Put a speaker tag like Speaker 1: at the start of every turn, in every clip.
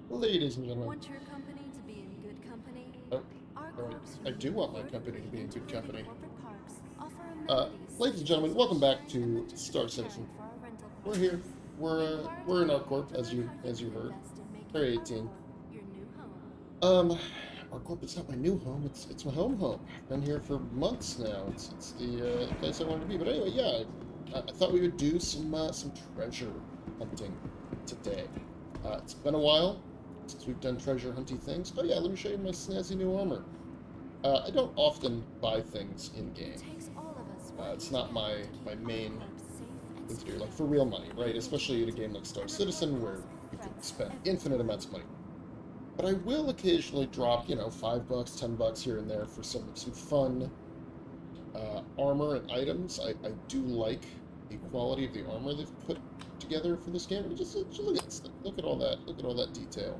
Speaker 1: Ladies and gentlemen.
Speaker 2: Want your company to be in good company?
Speaker 1: Oh,
Speaker 2: Our
Speaker 1: alright.
Speaker 2: corps
Speaker 1: I do want my company to be in good company.
Speaker 2: corporate parks offer
Speaker 1: Uh,
Speaker 2: amenities
Speaker 1: Ladies and gentlemen, welcome back to Star Citizen.
Speaker 2: for our rental
Speaker 1: We're here.
Speaker 2: partners.
Speaker 1: We're in our corp, as you heard. Area 18.
Speaker 2: Your new home.
Speaker 1: Our corp is not my new home. It's my home. I've been here for months now. It's the place I wanted to be. But anyway, yeah, I thought we would do some treasure hunting today. It's been a while since we've done treasure hunting things. Oh yeah, let me show you my snazzy new armor. I don't often buy things in game. It's not my main thing to do, like for real money, right? Especially in a game like Star Citizen, where you can spend infinite amounts of money. But I will occasionally drop, $5, $10 here and there for some fun armor and items. I do like the quality of the armor they've put together for this game. Just look at all that. Look at all that detail.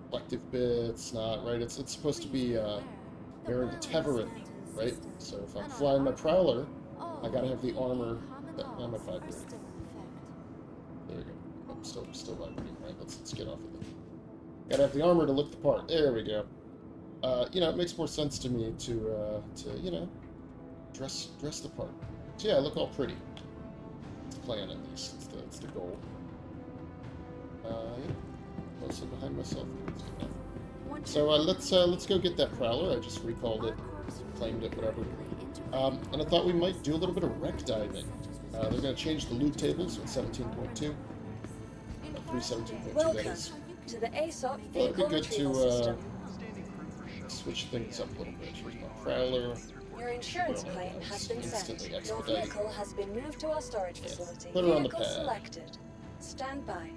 Speaker 1: Reflective bits, not right. It's supposed to be mirroring the Teverin, right? So if I'm flying my Prowler, I gotta have the armor. I'm at vibrating. There we go. I'm still vibrating. Right. Let's get off of it. Gotta have the armor to look the part. There we go. It makes more sense to me to dress the part. So yeah, I look all pretty. It's the plan at least. It's the goal. Mostly behind myself. So let's go get that Prowler. I just recalled it, claimed it, whatever. And I thought we might do a little bit of wreck diving. They're going to change the loot tables with 17.2. 317.2, that is.
Speaker 3: To the ASOP
Speaker 1: Well, it'd be good
Speaker 3: retrieval
Speaker 1: to
Speaker 3: system.
Speaker 1: switch things up a little bit. Here's my Prowler.
Speaker 3: Your insurance claim has been sent.
Speaker 1: Instantly
Speaker 3: Your
Speaker 1: expedited.
Speaker 3: vehicle has been moved to our storage facility.
Speaker 1: Put her on the
Speaker 3: Vehicle
Speaker 1: pad.
Speaker 3: selected. Stand by.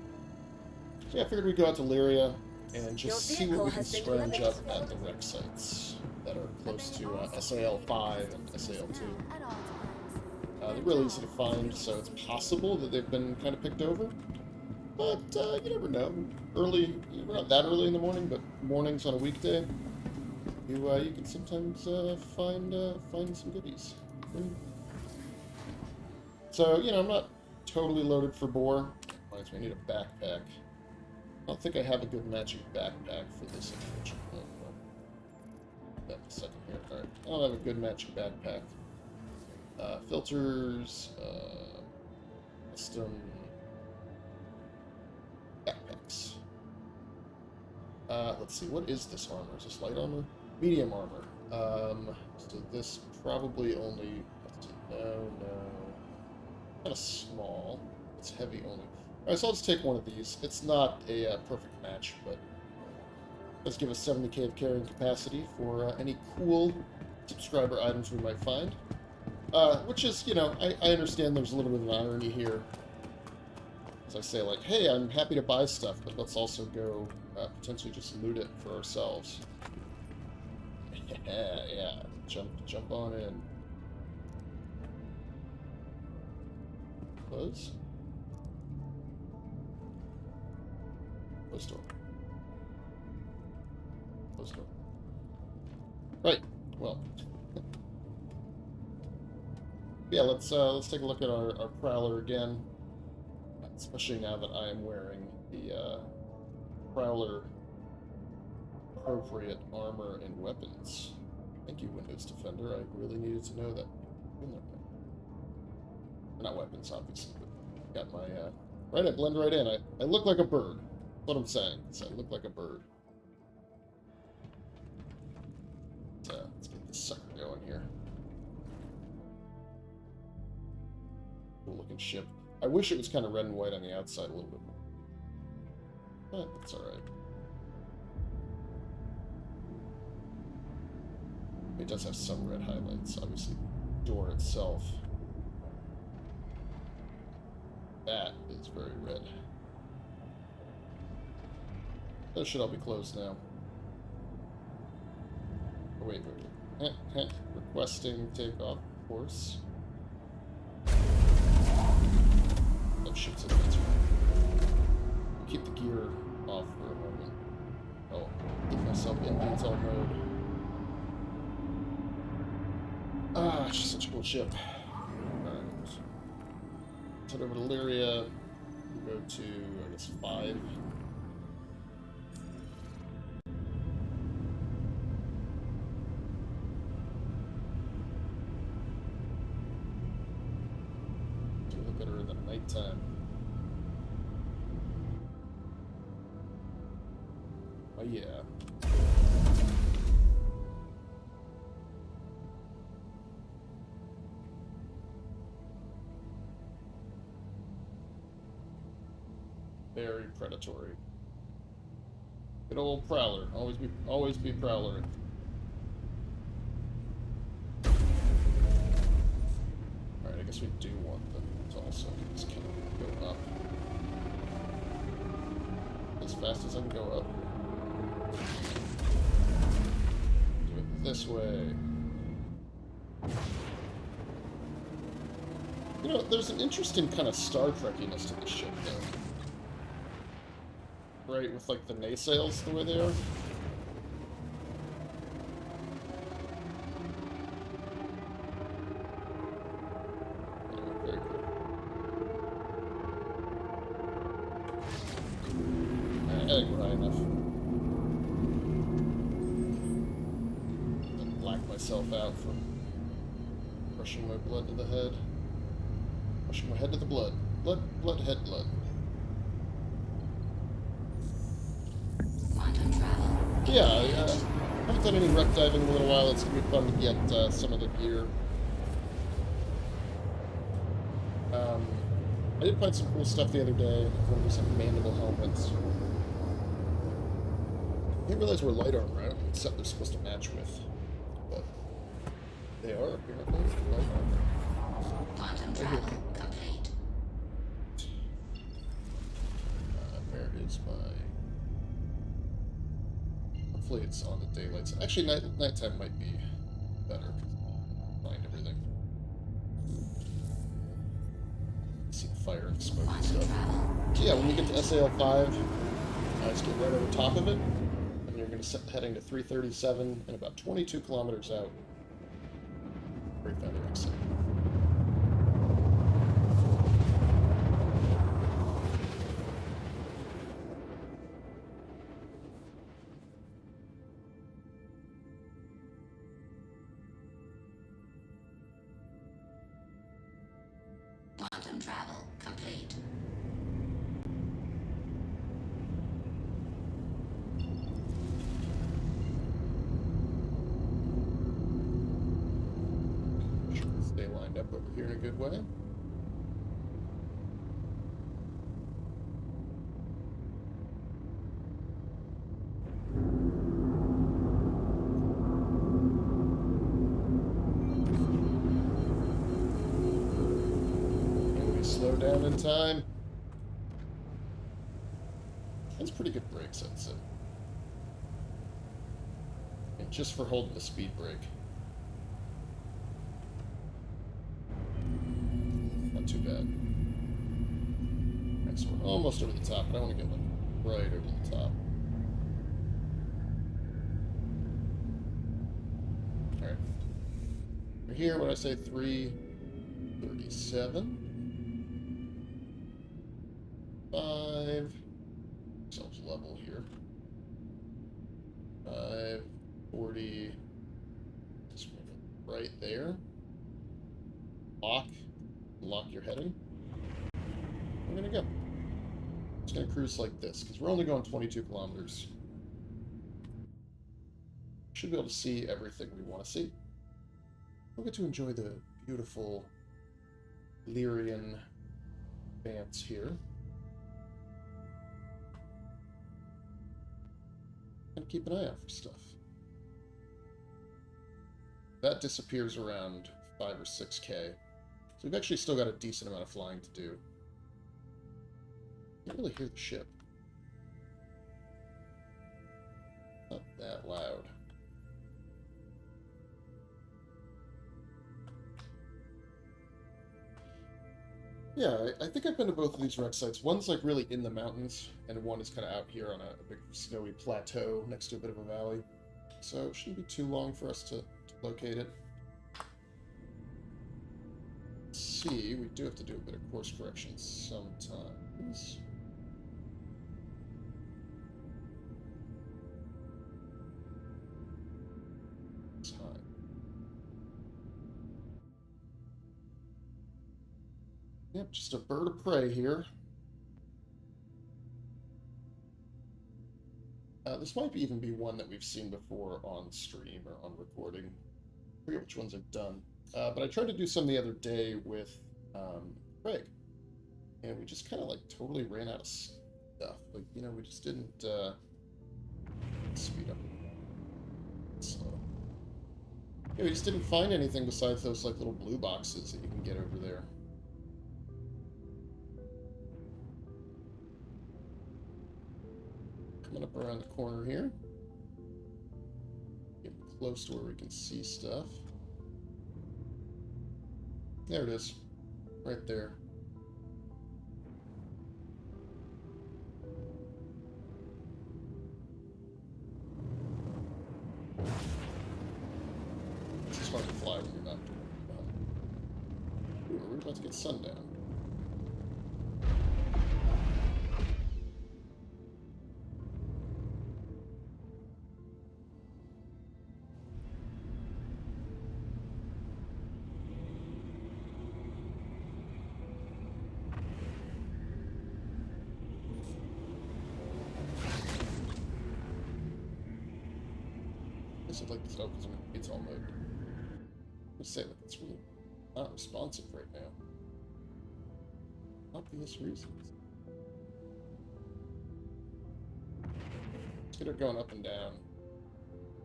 Speaker 1: So yeah, I figured we'd go out to Lyria and just
Speaker 3: Your
Speaker 1: see what
Speaker 3: vehicle
Speaker 1: we can
Speaker 3: has been
Speaker 1: scrounge
Speaker 3: delivered.
Speaker 1: up at the wreck sites that are close to SAL-5 and SAL-2. They're really easy to find, so it's possible that they've been kind of picked over. But you never know. We're not that early in the morning, but mornings on a weekday, you can sometimes find some goodies. So I'm not totally loaded for boar. Reminds me, I need a backpack. I don't think I have a good matching backpack for this, unfortunately. Well, that in a second here. All right, I don't have a good matching backpack. Filters, custom backpacks. Let's see, what is this armor? Is this light armor? Medium armor. So this probably only, let's see, no, kind of small. It's heavy only. Alright, so I'll just take one of these. It's not a perfect match, but it does give us 70k of carrying capacity for any cool subscriber items we might find. Which is, I understand there's a little bit of an irony here. As I say, like, hey, I'm happy to buy stuff, but let's also go potentially just loot it for ourselves. Yeah, jump on in. Close. Close door. Close door. Right. Well. Yeah, let's take a look at our Prowler again. Especially now that I am wearing the Prowler appropriate armor and weapons. Thank you, Windows Defender. I really needed to know that. Not weapons, obviously, but got my right. I blend right in. I look like a bird. That's what I'm saying. So I look like a bird. Let's get this sucker going here. Cool looking ship. I wish it was kind of red and white on the outside a little bit more. But that's alright. It does have some red highlights, obviously. The door itself. That is very red. Those should all be closed now. Oh, wait. Requesting takeoff course. That shit's in that's right. Keep the gear off for a moment. Oh, get myself in VTOL mode. Ah, it's just such a cool ship. Alright. Head over to Lyria. We go to, I guess, 5. time. Oh yeah. Very predatory. Good old Prowler. Always be Prowler. Alright, I guess we do want them to also just kind of go up. As fast as I can go up. Do it this way. You know, there's an interesting kind of Star Trekkiness to this ship, though. Right, with, like, the nacelles the way they are. Anyway, very cool. I think we're high enough. I'll black myself out from rushing my blood to the head. Rushing my head to the blood. Blood, head, blood. Yeah, I haven't done any wreck diving in a little while. It's going to be fun to get some of the gear. I did find some cool stuff the other day. One of these like mandible helmets. I didn't realize we're light armor. I don't know what set they're supposed to match with. But they are, apparently. Light armor.
Speaker 4: Quantum travel complete.
Speaker 1: Where is my... Hopefully it's on the daylight side. Actually, nighttime might be better. Find everything. See the fire and smoke and stuff. So yeah, when we get to SAL-5, just get right over top of it, and you're going to set heading to 337 and about 22 kilometers out. Very found the exit.
Speaker 4: Quantum travel complete.
Speaker 1: Stay lined up over here in a good way. Slow down in time. That's pretty good brakes, I'd say. And just for holding the speed brake. Not too bad. Alright, so we're almost over the top, but I want to get like right over the top. Alright. We're here, what did I say, 337. 5. Ourselves level here. 540. Just right there. Lock your heading. We're gonna go. Just gonna cruise like this because we're only going 22 kilometers. Should be able to see everything we want to see. We'll get to enjoy the beautiful Lyrian dance here. And keep an eye out for stuff. That disappears around 5 or 6K. So we've actually still got a decent amount of flying to do. Can't really hear the ship. Not that loud. Yeah, I think I've been to both of these wreck sites. One's like really in the mountains, and one is kind of out here on a big snowy plateau next to a bit of a valley. So it shouldn't be too long for us to locate it. Let's see, we do have to do a bit of course correction sometimes. Time. Yep, just a bird of prey here. This might even be one that we've seen before on stream or on recording. I forget which ones I've done. But I tried to do some the other day with Craig. And we just kind of like totally ran out of stuff. Like, you know, we just didn't speed up. Slow. Yeah, we just didn't find anything besides those like little blue boxes that you can get over there. Coming up around the corner here. Getting close to where we can see stuff. There it is. Right there. It's just hard to fly when you're not doing it. Ooh, we're about to get sundown. Is it like this? Oh, because it's all mode. Let's say that it's really not responsive right now. Obvious reasons. Let's get her going up and down.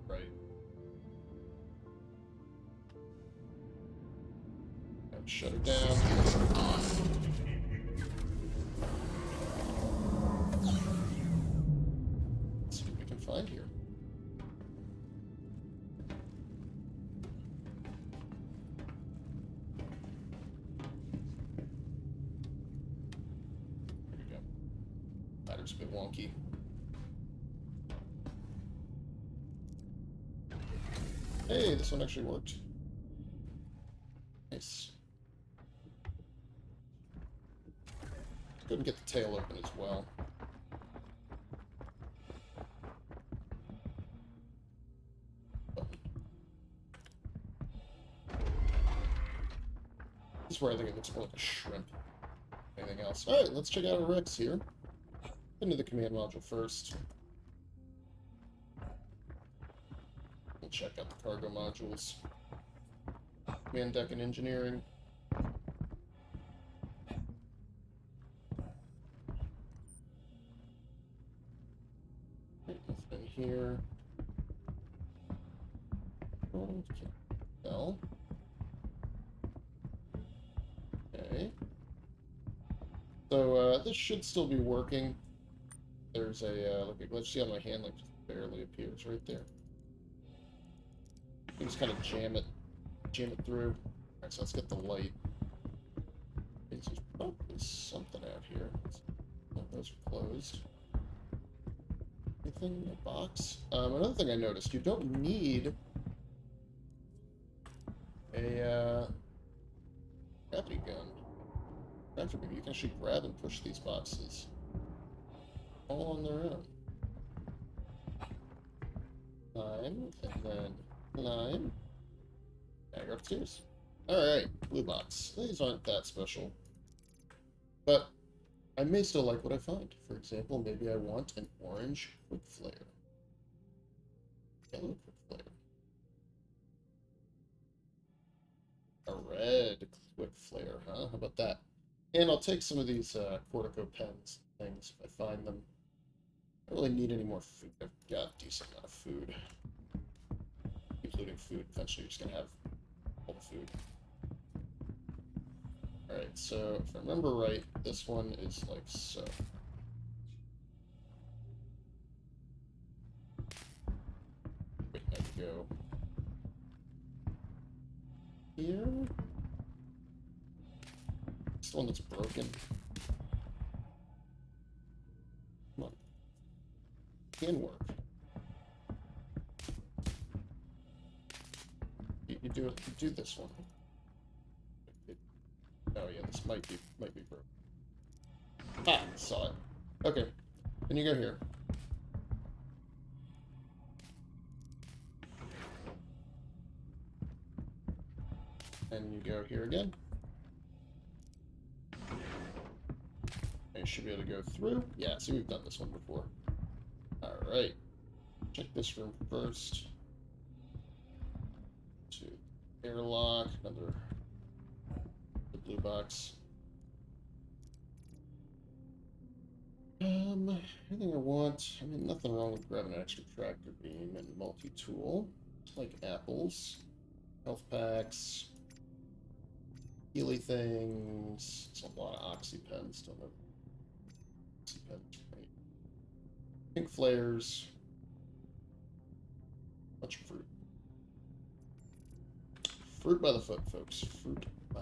Speaker 1: Right. And shut her down. Let's see what we can find here. Ladder's a bit wonky. Hey, this one actually worked. Nice. Go and get the tail open as well. This is where I think it looks more like a shrimp. Anything else? Alright, let's check out our Rex here. Into the command module first. We'll check out the cargo modules. Command deck and engineering. Right, nothing here. Well. Okay. So this should still be working. There's a like a glitch. See on my hand, like just barely appears right there. You just kind of jam it through. All right, so let's get the light. Okay, so there's probably something out here. Oh, those are closed. Anything in the box? Another thing I noticed: you don't need a gravity gun. You can actually grab and push these boxes all on their own. Climb, and then climb. Now you're upstairs. Alright, blue box. These aren't that special. But I may still like what I find. For example, maybe I want an orange quick flare. Yellow quick flare. A red quick flare, huh? How about that? And I'll take some of these Cortico pens things if I find them. I don't really need any more food. I've got a decent amount of food. Including food. Eventually you're just gonna have all the food. Alright, so if I remember right, this one is like so. Wait, now you go here. It's the one that's broken. Come on. Can work. You do this one. Oh yeah, this might be broken. Ah, saw it. Okay, then you go here. And you go here again. I should be able to go through. Yeah, see, we've done this one before. Alright. Check this room first. To airlock, another the blue box. Anything I want. I mean, nothing wrong with grabbing an extra tractor beam and multi-tool. Like apples, health packs, healy things. It's a lot of oxypens. Don't know. Oxypens, right? Pink flares. Bunch of fruit. Fruit by the foot, folks. Fruit by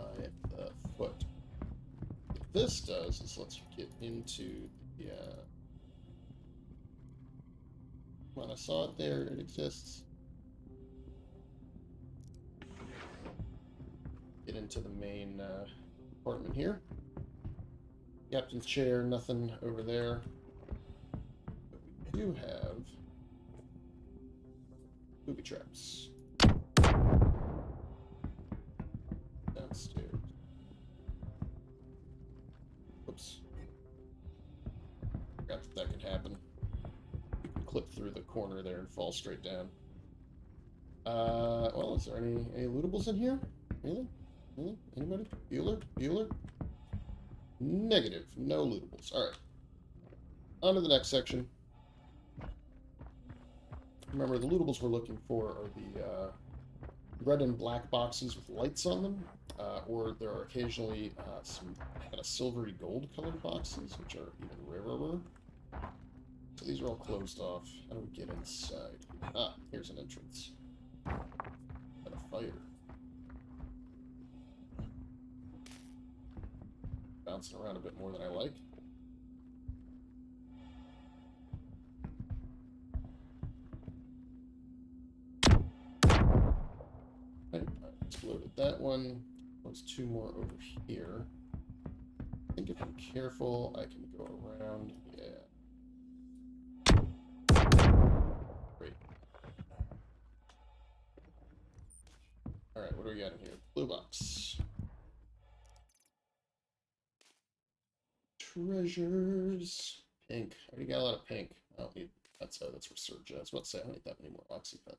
Speaker 1: the foot. What this does is lets you get into the. When I saw it there, it exists. Get into the main apartment here. Captain's chair, nothing over there. But we do have booby traps downstairs. Oops. Forgot that could happen. Clip through the corner there and fall straight down. Well, is there any lootables in here? Really? Really? Anybody? Bueller? Bueller? Negative. No lootables. Alright. On to the next section. Remember, the lootables we're looking for are the red and black boxes with lights on them, or there are occasionally some kind of silvery gold colored boxes, which are even rarer. So these are all closed off. How do we get inside? Ah, here's an entrance. Got a fire. Bouncing around a bit more than I like. Okay, I exploded that one. There's two more over here. I think if I'm careful, I can go around. Yeah. Great. Alright, what do we got in here? Blue box. Treasures. Pink. I already got a lot of pink. I don't need... That's research. I was about to say, I don't need that many more oxypen.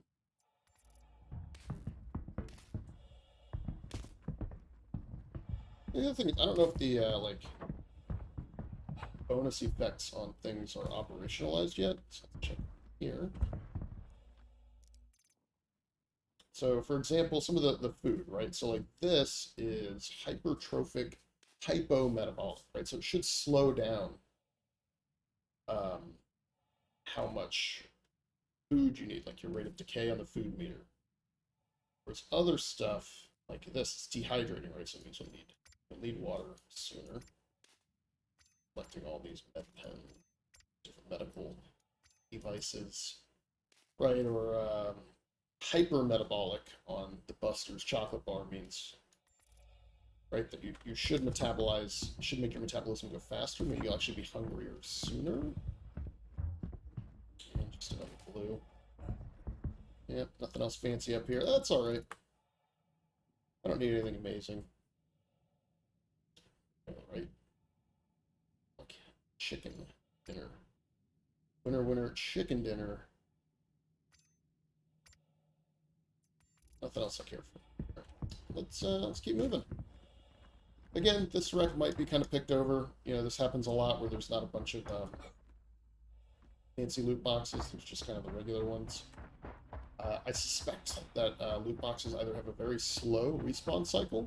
Speaker 1: The other thing is, I don't know if the, like, bonus effects on things are operationalized yet. So let's check here. So, for example, some of the food, right? So, like, this is hypertrophic hypometabolic, right? So it should slow down how much food you need, like your rate of decay on the food meter. Whereas other stuff, like this, is dehydrating, right? So it means you'll need water sooner. Collecting all these med pen, different medical devices, right? Or hypermetabolic on the Buster's chocolate bar means, right, that you should metabolize, should make your metabolism go faster, maybe you'll actually be hungrier sooner. And just another blue. Yep, nothing else fancy up here. That's alright. I don't need anything amazing. Alright. Okay. Chicken dinner. Winner, winner, chicken dinner. Nothing else I care for. Let's keep moving. Again, this wreck might be kind of picked over. You know, this happens a lot where there's not a bunch of fancy loot boxes. There's just kind of the regular ones. I suspect that loot boxes either have a very slow respawn cycle,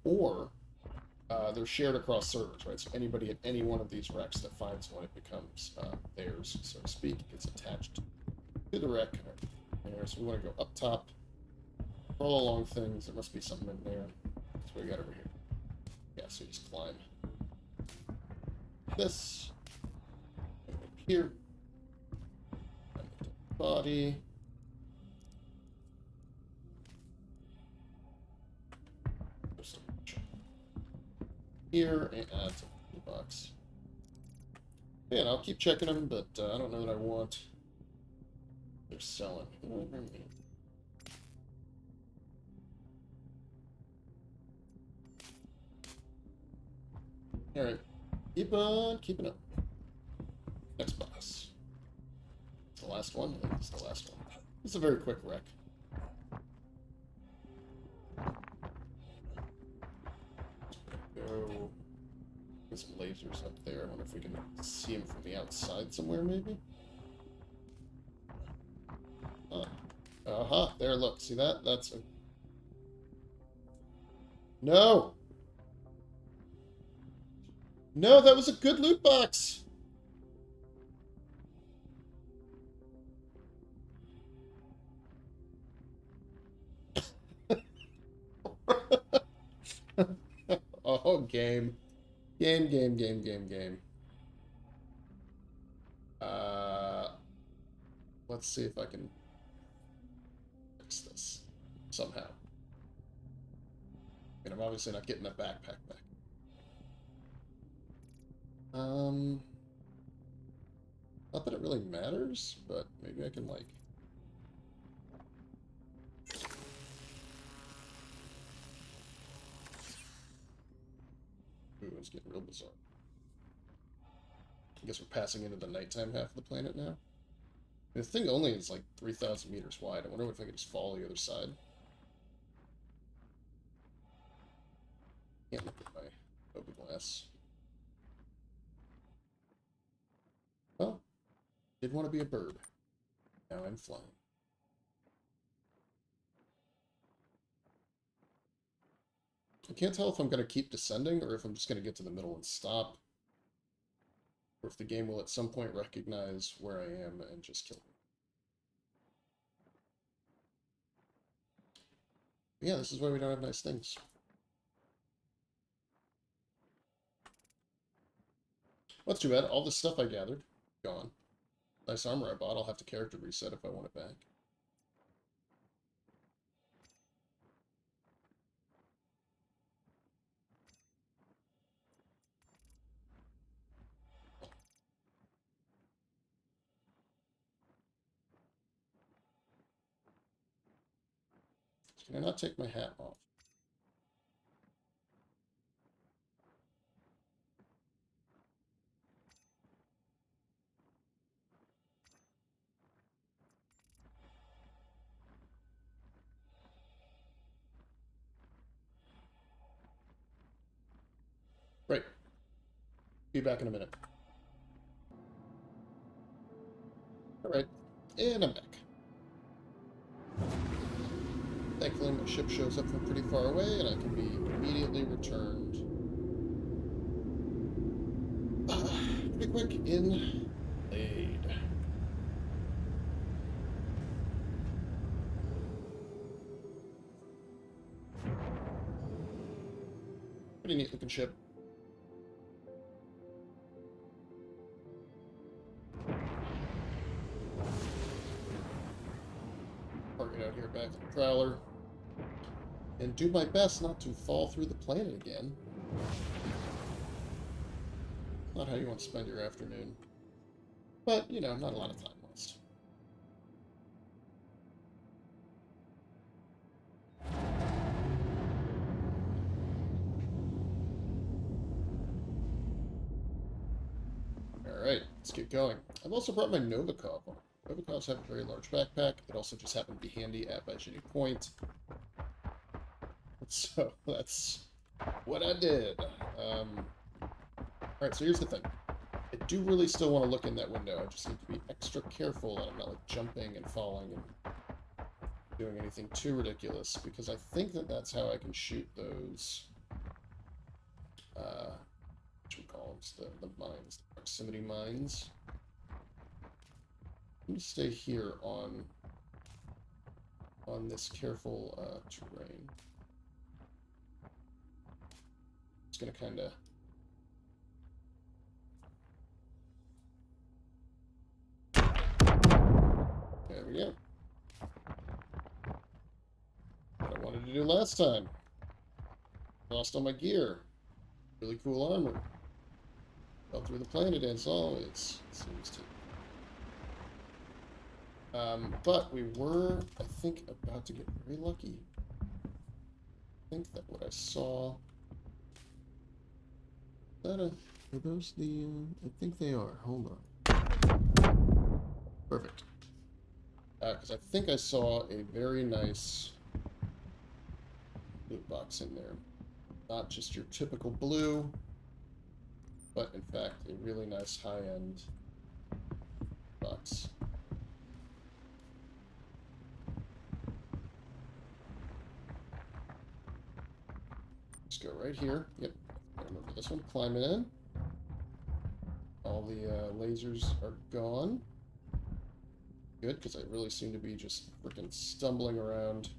Speaker 1: or they're shared across servers, right? So anybody at any one of these wrecks that finds one, it becomes theirs, so to speak. It gets attached to the wreck. There, so we want to go up top. Roll along things. There must be something in there. That's what we got over here. Yeah, so you just climb. This. And up here. And the body. Here, and add to the box. Yeah, and I'll keep checking them, but I don't know that I want. They're selling. Alright. Keep on keeping up. Next boss. It's the last one? I think it's the last one. It's a very quick wreck. Go. Get some lasers up there. I wonder if we can see him from the outside somewhere, maybe? Aha, there, look. See that? That's a... No! No, that was a good loot box! Oh, game. Game. Let's see if I can fix this somehow. And I'm obviously not getting that backpack back. Not that it really matters, but maybe I can, like... Ooh, it's getting real bizarre. I guess we're passing into the nighttime half of the planet now. The thing only is like 3,000 meters wide. I wonder if I could just fall the other side. Can't look at my open glass. Well, did want to be a bird. Now I'm flying. I can't tell if I'm going to keep descending or if I'm just going to get to the middle and stop. Or if the game will at some point recognize where I am and just kill me. But yeah, this is why we don't have nice things. Well, that's too bad. All the stuff I gathered, gone. Nice armor I bought. I'll have to character reset if I want it back. Can I not take my hat off? Right. Be back in a minute. Alright. And I'm back. Thankfully, my ship shows up from pretty far away, and I can be immediately returned. Pretty quick in Quade. Pretty neat looking ship. Park it out here back to the Prowler. And do my best not to fall through the planet again. Not how you want to spend your afternoon. But, you know, not a lot of time lost. Alright, let's get going. I've also brought my Novikov on. Novikovs have a very large backpack. It also just happened to be handy at any point. So, that's what I did. Alright, so here's the thing. I do really still want to look in that window. I just need to be extra careful that I'm not, like, jumping and falling and doing anything too ridiculous, because I think that that's how I can shoot those, what we call them, the mines, the proximity mines. I'm going to stay here on this careful terrain. Just going to kind of... There we go. What I wanted to do last time. Lost all my gear. Really cool armor. Fell through the planet as always. Seems to. But we were, I think, about to get very lucky. I think that what I saw... Is that a Are those the... I think they are. Hold on. Perfect. Because I think I saw a very nice loot box in there. Not just your typical blue, but in fact a really nice high-end box. Just go right here. Yep. Remember this one. Climb it in. All the lasers are gone. Good, because I really seem to be just freaking stumbling around.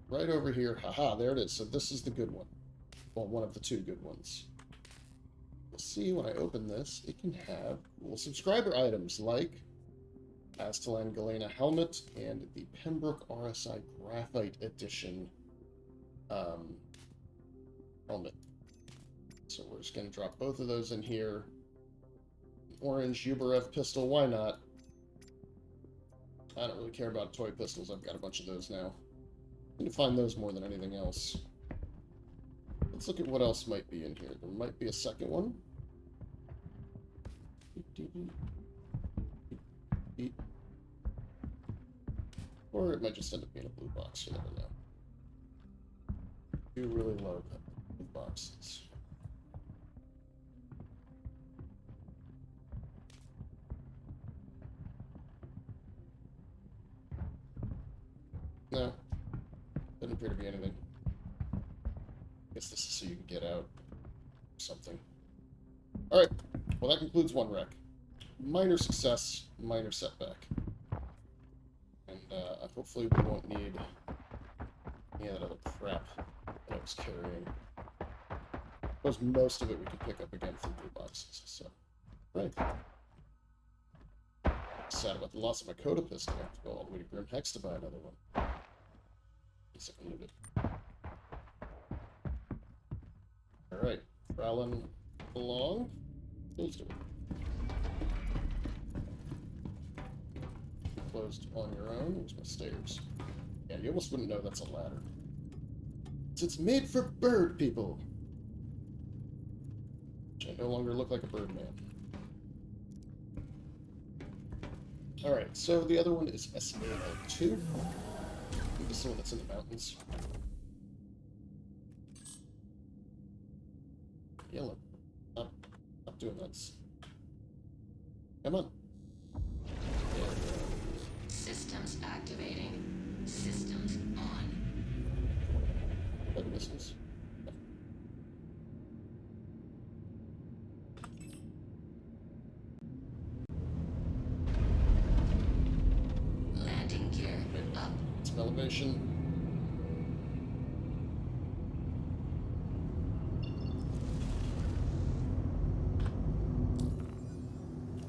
Speaker 1: Right over here. Haha, there it is. So this is the good one. Well, one of the two good ones. You'll see when I open this, it can have cool subscriber items like Astalan Galena helmet and the Pembroke RSI Graphite Edition helmet. So we're just going to drop both of those in here. Orange Uberev pistol, why not? I don't really care about toy pistols. I've got a bunch of those now. I need to find those more than anything else. Let's look at what else might be in here. There might be a second one. Or it might just end up being a blue box. You never know. I do really love blue boxes. No. Doesn't appear to be anything. Guess this is so you can get out. Something. Alright. Well, that concludes one wreck. Minor success, minor setback. And hopefully we won't need any of that other crap that I was carrying. I suppose most of it we can pick up again from blue boxes, so. Right. Sad about the loss of my Coda pistol. I have to go all the way to Grim Hex to buy another one. Guess I can loot it. Alright, prowling along. Please do it. Closed on your own. Here's my stairs. Yeah, you almost wouldn't know that's a ladder. It's made for bird people. Which I no longer look like a bird man. Alright, so the other one is SAL2. This is the one that's in the mountains. Yeah, look. Stop doing this. Come on. Yeah.
Speaker 4: Systems activating. Systems on.
Speaker 1: Like missiles.
Speaker 4: Landing gear up.
Speaker 1: Some elevation.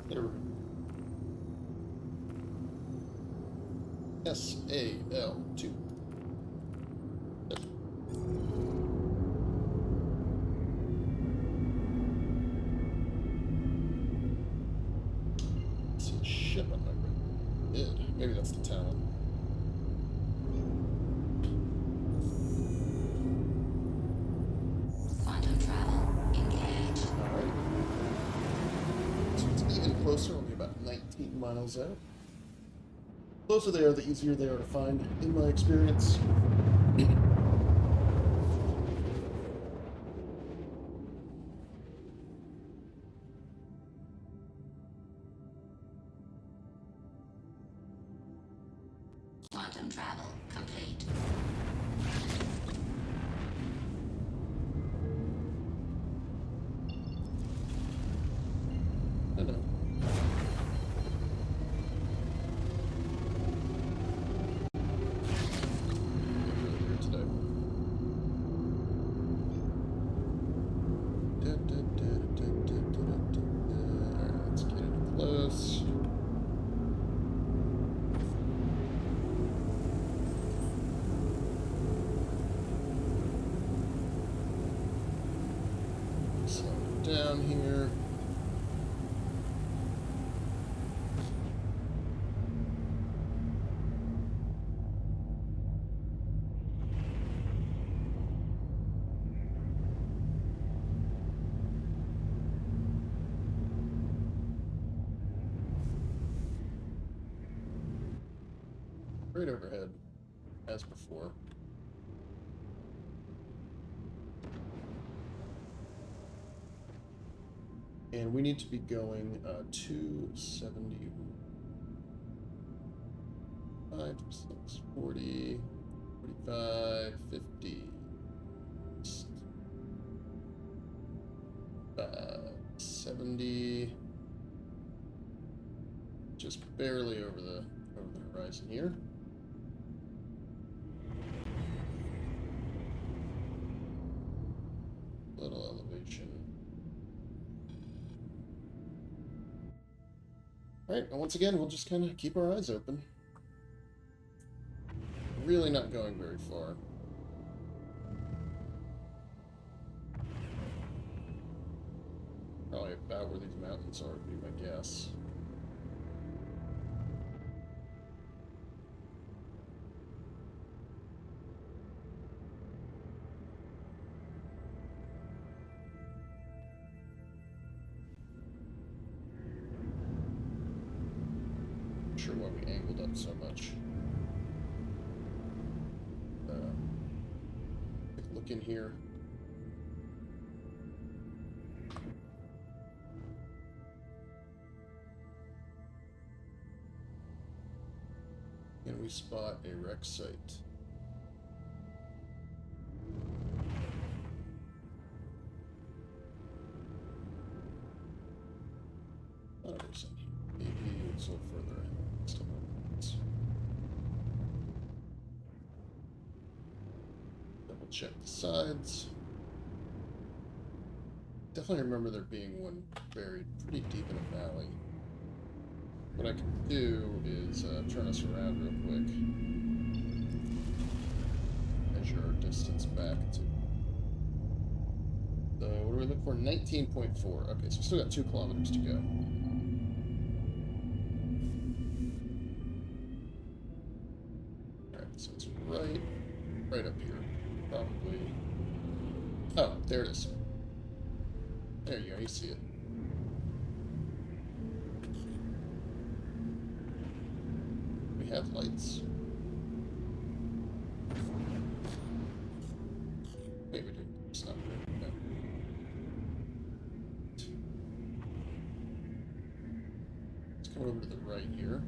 Speaker 1: There we go. SAL2. See a ship on my right. Yeah, maybe that's the Talon.
Speaker 4: Quantum travel engaged.
Speaker 1: Alright. So it's even closer, only about 19 miles out. The closer they are, the easier they are to find, in my experience.
Speaker 4: Quantum travel complete.
Speaker 1: I know. Here today. Alright, let's get it close. Slow it down here. Straight overhead, as before. And we need to be going 275, 640, 45, 50, 70, just barely over the horizon here. Little elevation. Alright, and once again, we'll just kind of keep our eyes open. Really not going very far. Probably about where these mountains are, would be my guess. Not sure why we angled up so much. Quick look in here. And we spot a wreck site. Oh, there's some here. Maybe it's a little further ahead. Still not. Double check the sides. Definitely remember there being one buried pretty deep in a valley. What I can do is turn us around real quick. Measure our distance back to. So, what do we look for? 19.4. Okay, so we still got 2 kilometers to go. Alright, so it's right up here. Probably. Oh, there it is. There you go, you see it. Have lights. Wait, we do. It's not good. No. Let's come over to the right here.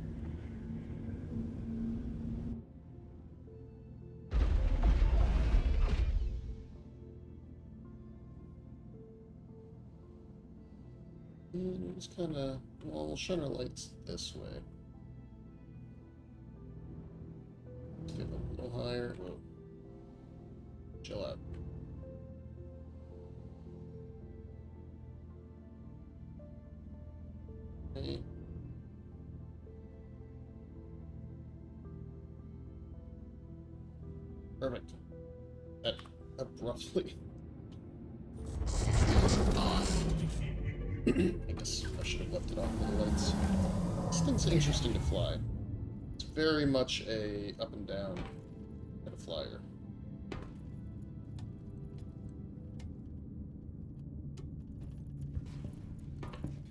Speaker 1: And we just kind of, well, we'll shine our lights this way. Get a little higher. Whoa. Chill out. Okay. Perfect. That abruptly.
Speaker 4: Systems off.
Speaker 1: I guess I should have left it off with the lights. This thing's interesting to fly. It's very much a up and down kind of flyer.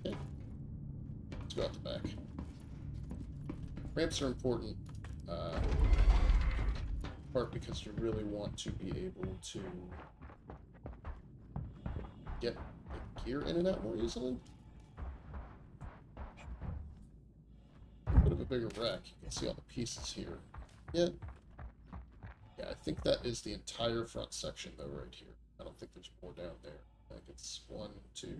Speaker 1: Okay. Let's go out the back. Ramps are important, part because you really want to be able to get the gear in and out more easily. Bit of a bigger wreck. You can see all the pieces here. Yeah, I think that is the entire front section, though, right here. I don't think there's more down there. I think it's 1, 2, 3.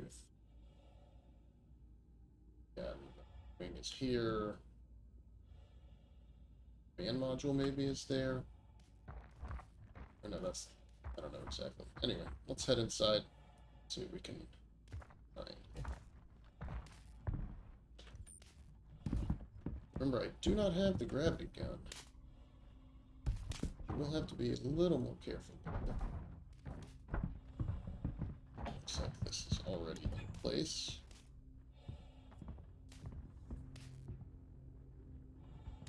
Speaker 1: Yeah, the wing is here. Fan module maybe is there. Or no, that's, I don't know exactly. Anyway, let's head inside, see what we can find. Remember, I do not have the gravity gun. We'll have to be a little more careful. Looks like this is already in place.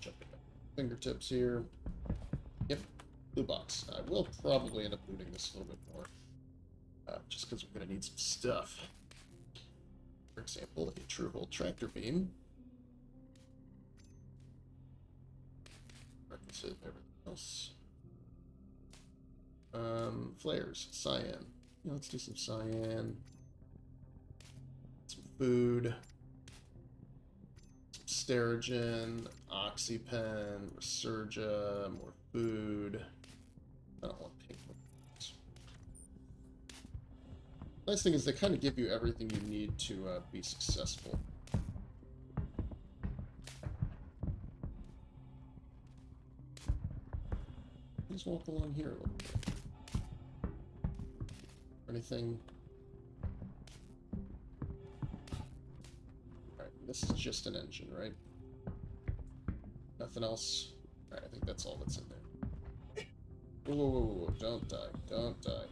Speaker 1: Jumping up fingertips here. Yep, blue box. I will probably end up looting this a little bit more. Just because we're going to need some stuff. For example, a true hole tractor beam. to everything else. Flares, cyan. Yeah, let's do some cyan. Some food. Some Sterigin, Oxypen, Resurgia, more food. I don't want pink ones. Nice thing is they kind of give you everything you need to be successful. Just walk along here a little bit. Anything? Alright, this is just an engine, right? Nothing else? Alright, I think that's all that's in there. Whoa, whoa, whoa, whoa, don't die, don't die.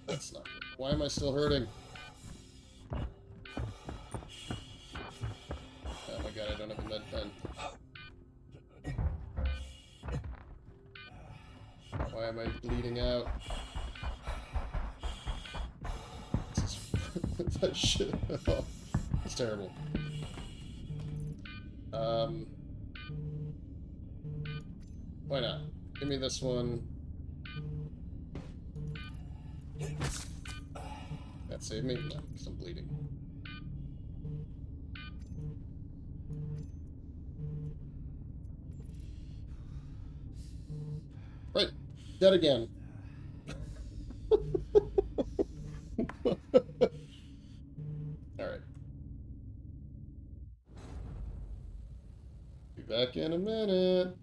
Speaker 1: That's not good. Why am I still hurting? Oh my god, I don't have a med pen. Why am I bleeding out? That shit. Oh, it's terrible. Why not? Give me this one. That saved me? No, because I'm bleeding. Right. Dead again. Alright. Be back in a minute.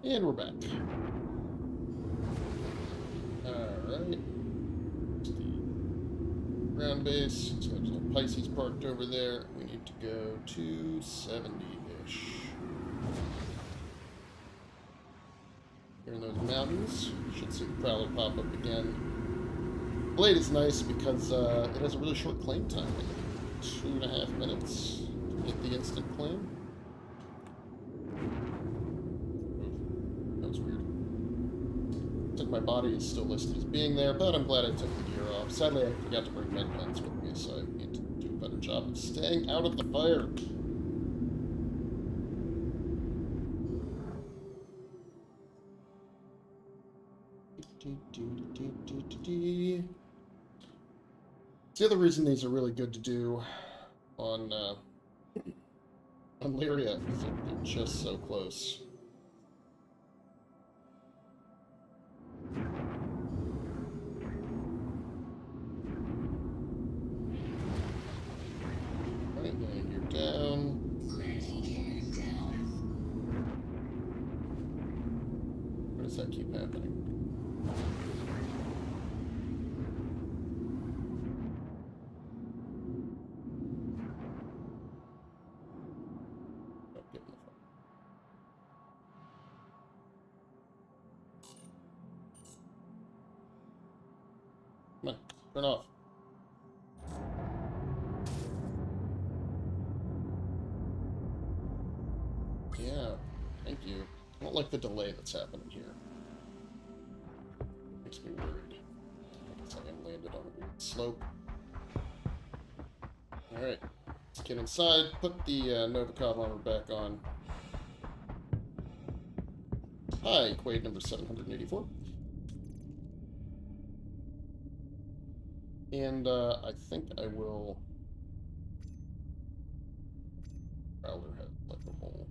Speaker 1: And we're back. Alright. Ground base. So there's a little Pisces parked over there. We need to go to 70-ish. Here in those mountains. Should see the Prowler pop up again. Blade is nice because it has a really short claim time. Like 2.5 minutes to get the instant claim. That was weird. Looks like my body is still listed as being there, but I'm glad I took the gear off. Sadly, I forgot to bring med pens with me, so I need to do a better job of staying out of the fire. The other reason these are really good to do on Lyria is that they're just so close. Right, and you're down. Why does that keep happening? Come on, turn off. Yeah, thank you. I don't like the delay that's happening here. Makes me worried. I guess I am landed on a weird slope. Alright, let's get inside, put the Novikov armor back on. Hi, Quade number 784. And I think I will. Prowler had like a whole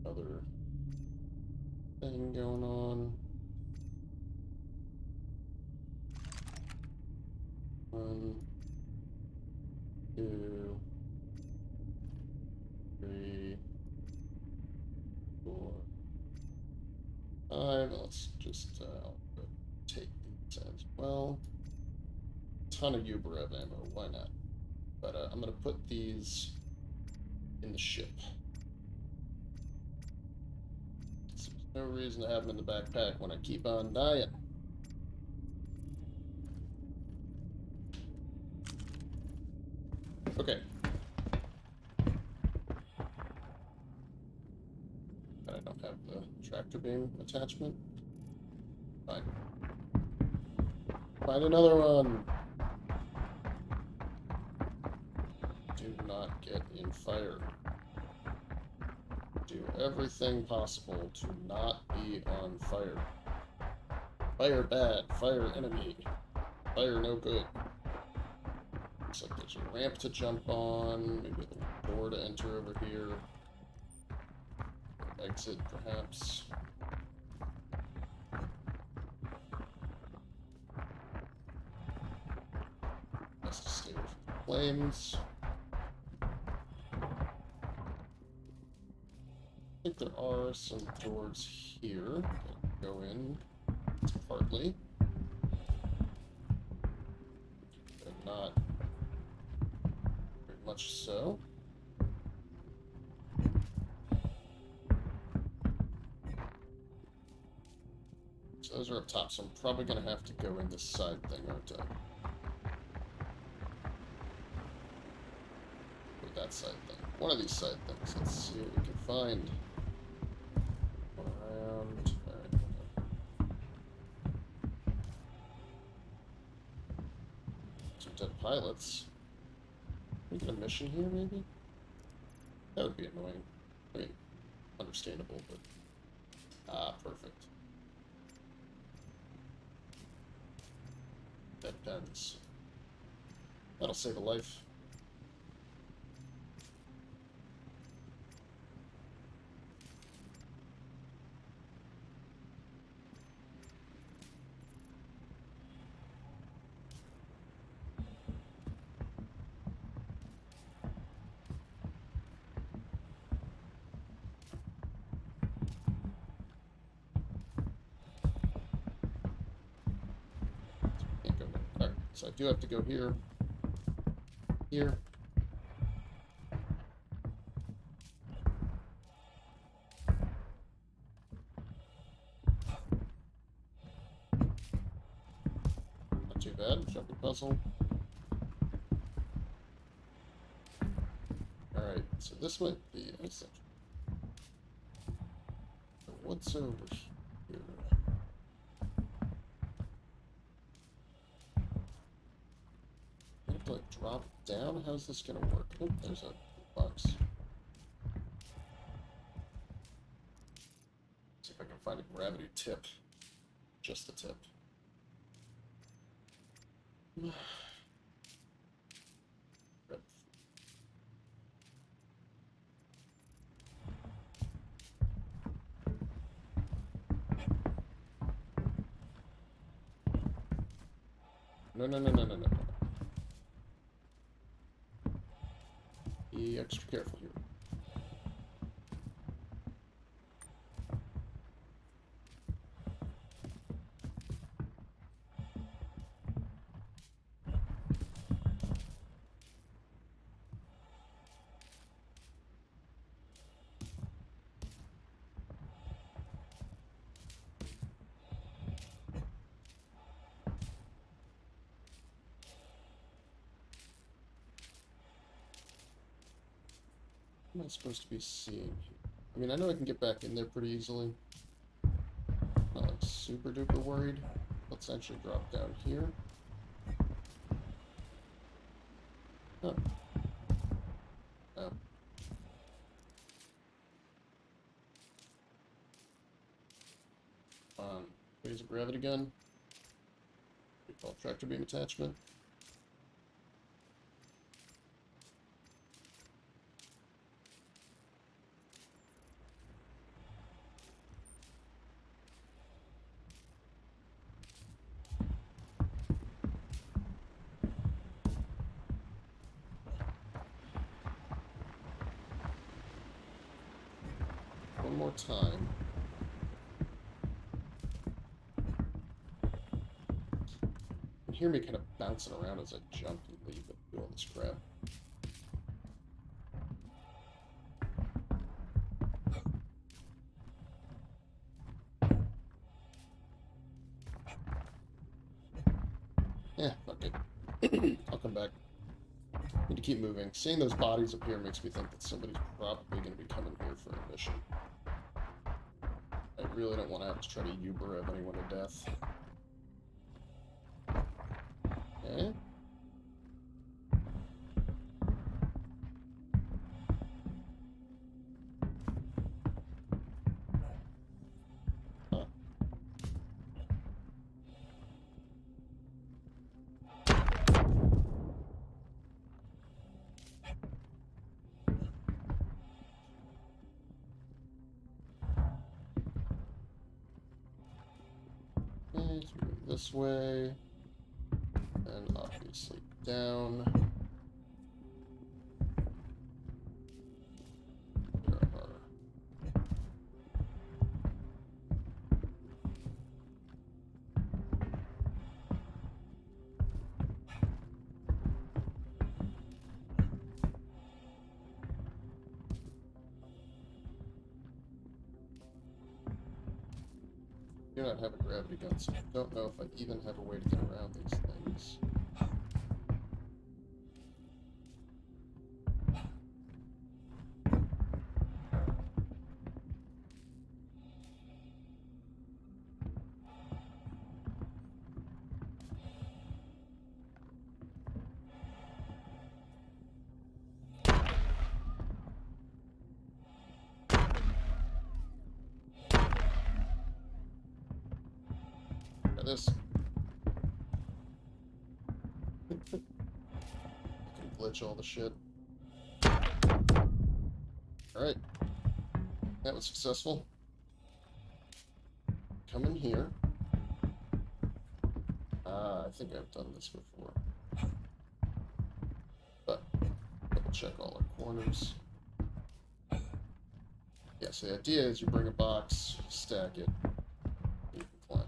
Speaker 1: other thing going on. 1, 2, 3, 4, 5. Let's just take these as well. Ton of Uberev ammo, why not? But I'm gonna put these in the ship. So there's no reason to have them in the backpack when I keep on dying. Okay. But I don't have the tractor beam attachment. Fine. Find another one. do not get in fire. Do everything possible to not be on fire. Fire bad, fire enemy, fire no good. Looks like there's a ramp to jump on, maybe a little door to enter over here. Exit, perhaps. Best to stay away from the flames. I think there are some doors here that go in partly, but not very much so. So those are up top, so I'm probably going to have to go in this side thing, aren't I? Or that side thing. One of these side things. Let's see what we can find. Around. Alright. Some dead pilots. Can we get a mission here, maybe? That would be annoying. I mean, understandable, but... Ah, perfect. Dead pens. That'll save a life. Can't go there. Alright, so I do have to go here. Here. Not too bad. Jumping puzzle. Alright, so this might be an essential. So what's over here? I have to like drop down? How's this gonna work? Oh, there's a box. See if I can find a gravity tip. Just a tip. No. Be extra careful here. What am I supposed to be seeing here? I mean, I know I can get back in there pretty easily. Not like super duper worried. Let's actually drop down here. Oh. Oh. Here's a gravity gun. We call tractor beam attachment. One more time. You can hear me kind of bouncing around as I jump and leave and do all this crap. Yeah, fuck it. I'll come back. Need to keep moving. Seeing those bodies up here makes me think that somebody's probably going to be coming here for a mission. I really don't want to have to try to Uber anyone to death. Okay. Okay, so we go this way. And obviously down. There are. I do not have a gravity gun, so I don't know if I even have a way to get around these things. Try this. I can glitch all the shit. Alright. That was successful. Come in here. I think I've done this before. But, double check all our corners. Yeah, so the idea is you bring a box, stack it, and you can climb.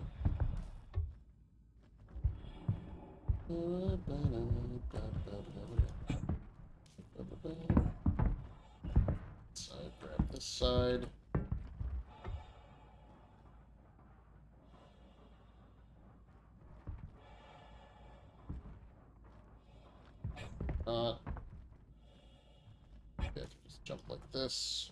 Speaker 1: Side, grab this side. Yeah, I can just jump like this.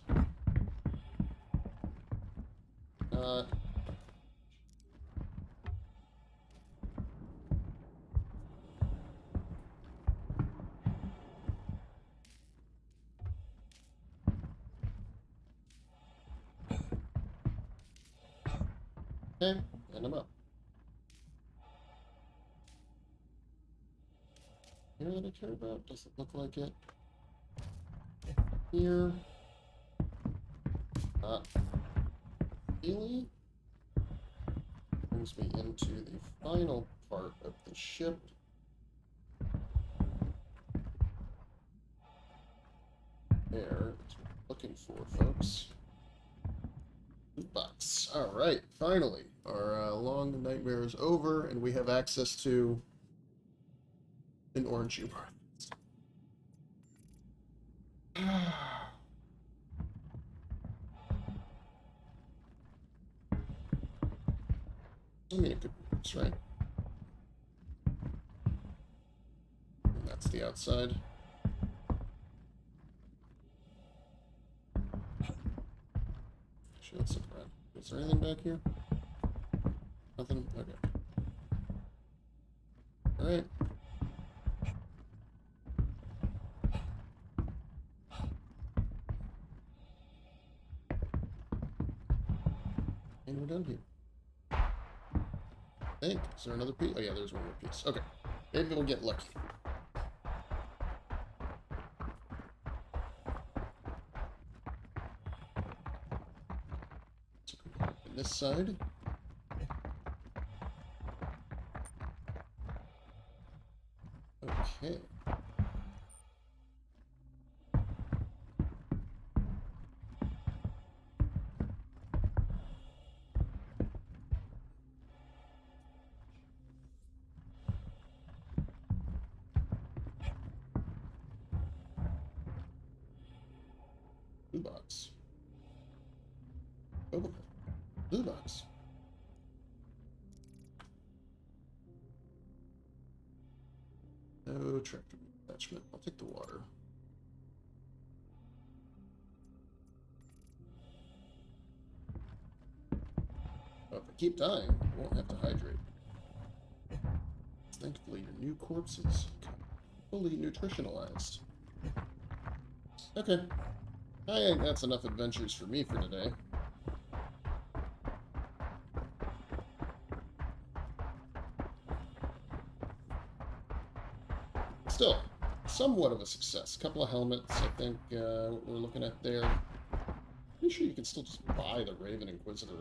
Speaker 1: Okay, and I'm up. Here that I care about? Does it look like it? Here. Really? Brings me into the final part of the ship. There is what I'm looking for, folks. Loot box. Alright, finally. Our long nightmare is over, and we have access to an orange U-Bar. I mean, it could be worse, right? And that's the outside. Actually, let's look around. Is there anything back here? Nothing? Okay. Alright. And we're done here. I think. Is there another piece? Oh yeah, there's one more piece. Okay. Maybe we'll get lucky. So open this side. Okay. Blue box. Oh, blue box. No tractor attachment. I'll take the water. Oh, if I keep dying, I won't have to hydrate. Thankfully, your new corpse is fully nutritionalized. Okay. I think that's enough adventures for me for today. Still, somewhat of a success. A couple of helmets, I think, what we're looking at there. Pretty sure you can still just buy the Raven Inquisitor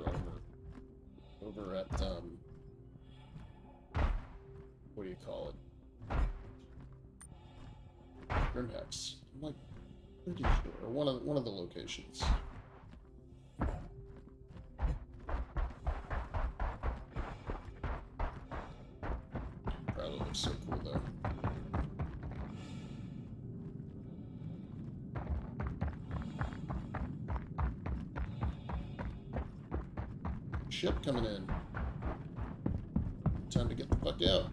Speaker 1: over at you call it. Grimhex. I'm like pretty sure. One of the locations. Probably looks so cool though. Ship coming in. Time to get the fuck out.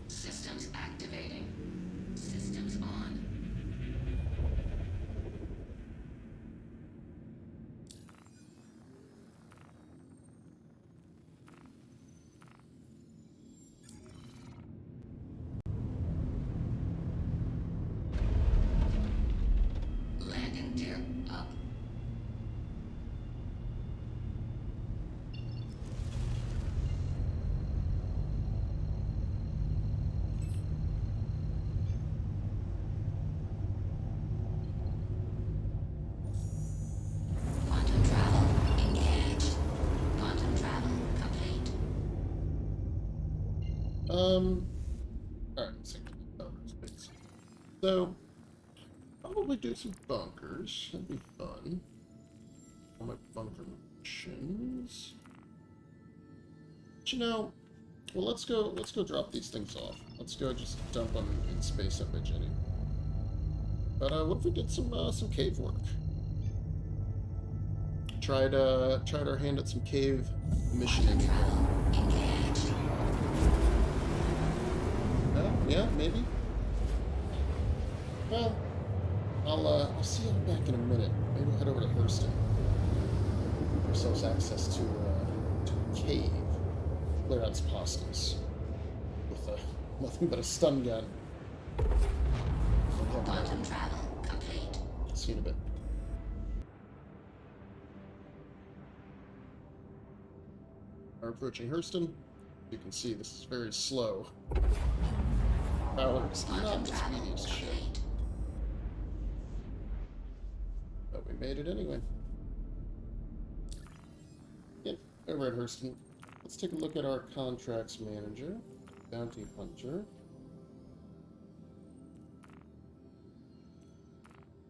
Speaker 4: Systems activating. Systems on. Landing gear up. Quantum travel engaged. Quantum travel complete.
Speaker 1: Alright, space. So, probably do some bunkers. That'd be fun. All my bunker missions. But you know, well, let's go drop these things off. Let's go just dump them in space up at Jenny. But what if we did some cave work? Tried our hand at some cave missioning again.
Speaker 4: Engaged.
Speaker 1: Yeah, maybe. Well, I'll see you back in a minute. Maybe we'll head over to Hurston. Give ourselves access to a cave. Clear out its posters with nothing but a stun gun.
Speaker 4: Quantum travel complete.
Speaker 1: See you in a bit. We're approaching Hurston. You can see this is very slow. Pileus, not
Speaker 4: Quantum
Speaker 1: the
Speaker 4: travel
Speaker 1: speediest ship.
Speaker 4: complete.
Speaker 1: But we made it anyway. Yep, over at Hurston. Let's take a look at our contracts manager, bounty hunter.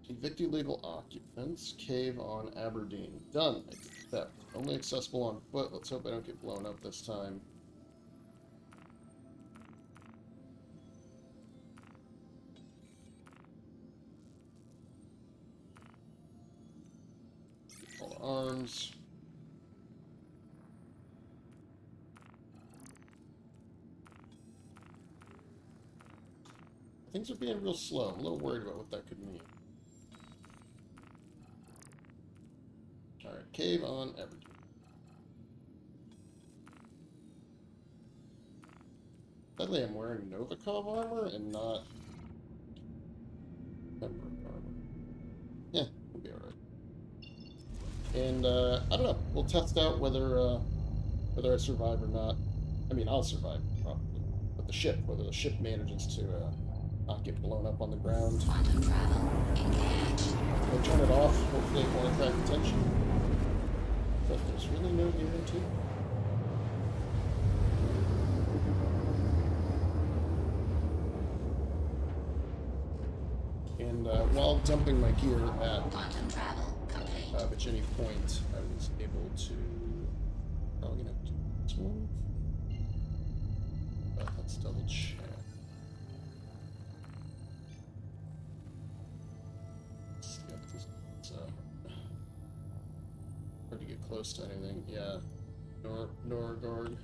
Speaker 1: Evict illegal occupants, cave on Aberdeen. Done. Accept. Only accessible on foot. Let's hope I don't get blown up this time. All arms. Things are being real slow. I'm a little worried about what that could mean. Alright, cave on Aberdeen. Sadly, I'm wearing Novikov armor and not Pembroke armor. Yeah, we'll be alright. And, I don't know. We'll test out whether I survive or not. I mean, I'll survive, probably. But the ship, whether the ship manages to, not get blown up on the ground.
Speaker 4: Quantum travel engaged.
Speaker 1: We'll turn it off. Hopefully it won't attract attention. But there's really no guarantee. And while dumping my gear at
Speaker 4: Quantum travel complete.
Speaker 1: Virginia Point, I was able to... Probably gonna do this one. But let's double check. Hard to get close to anything. Yeah. Norgard.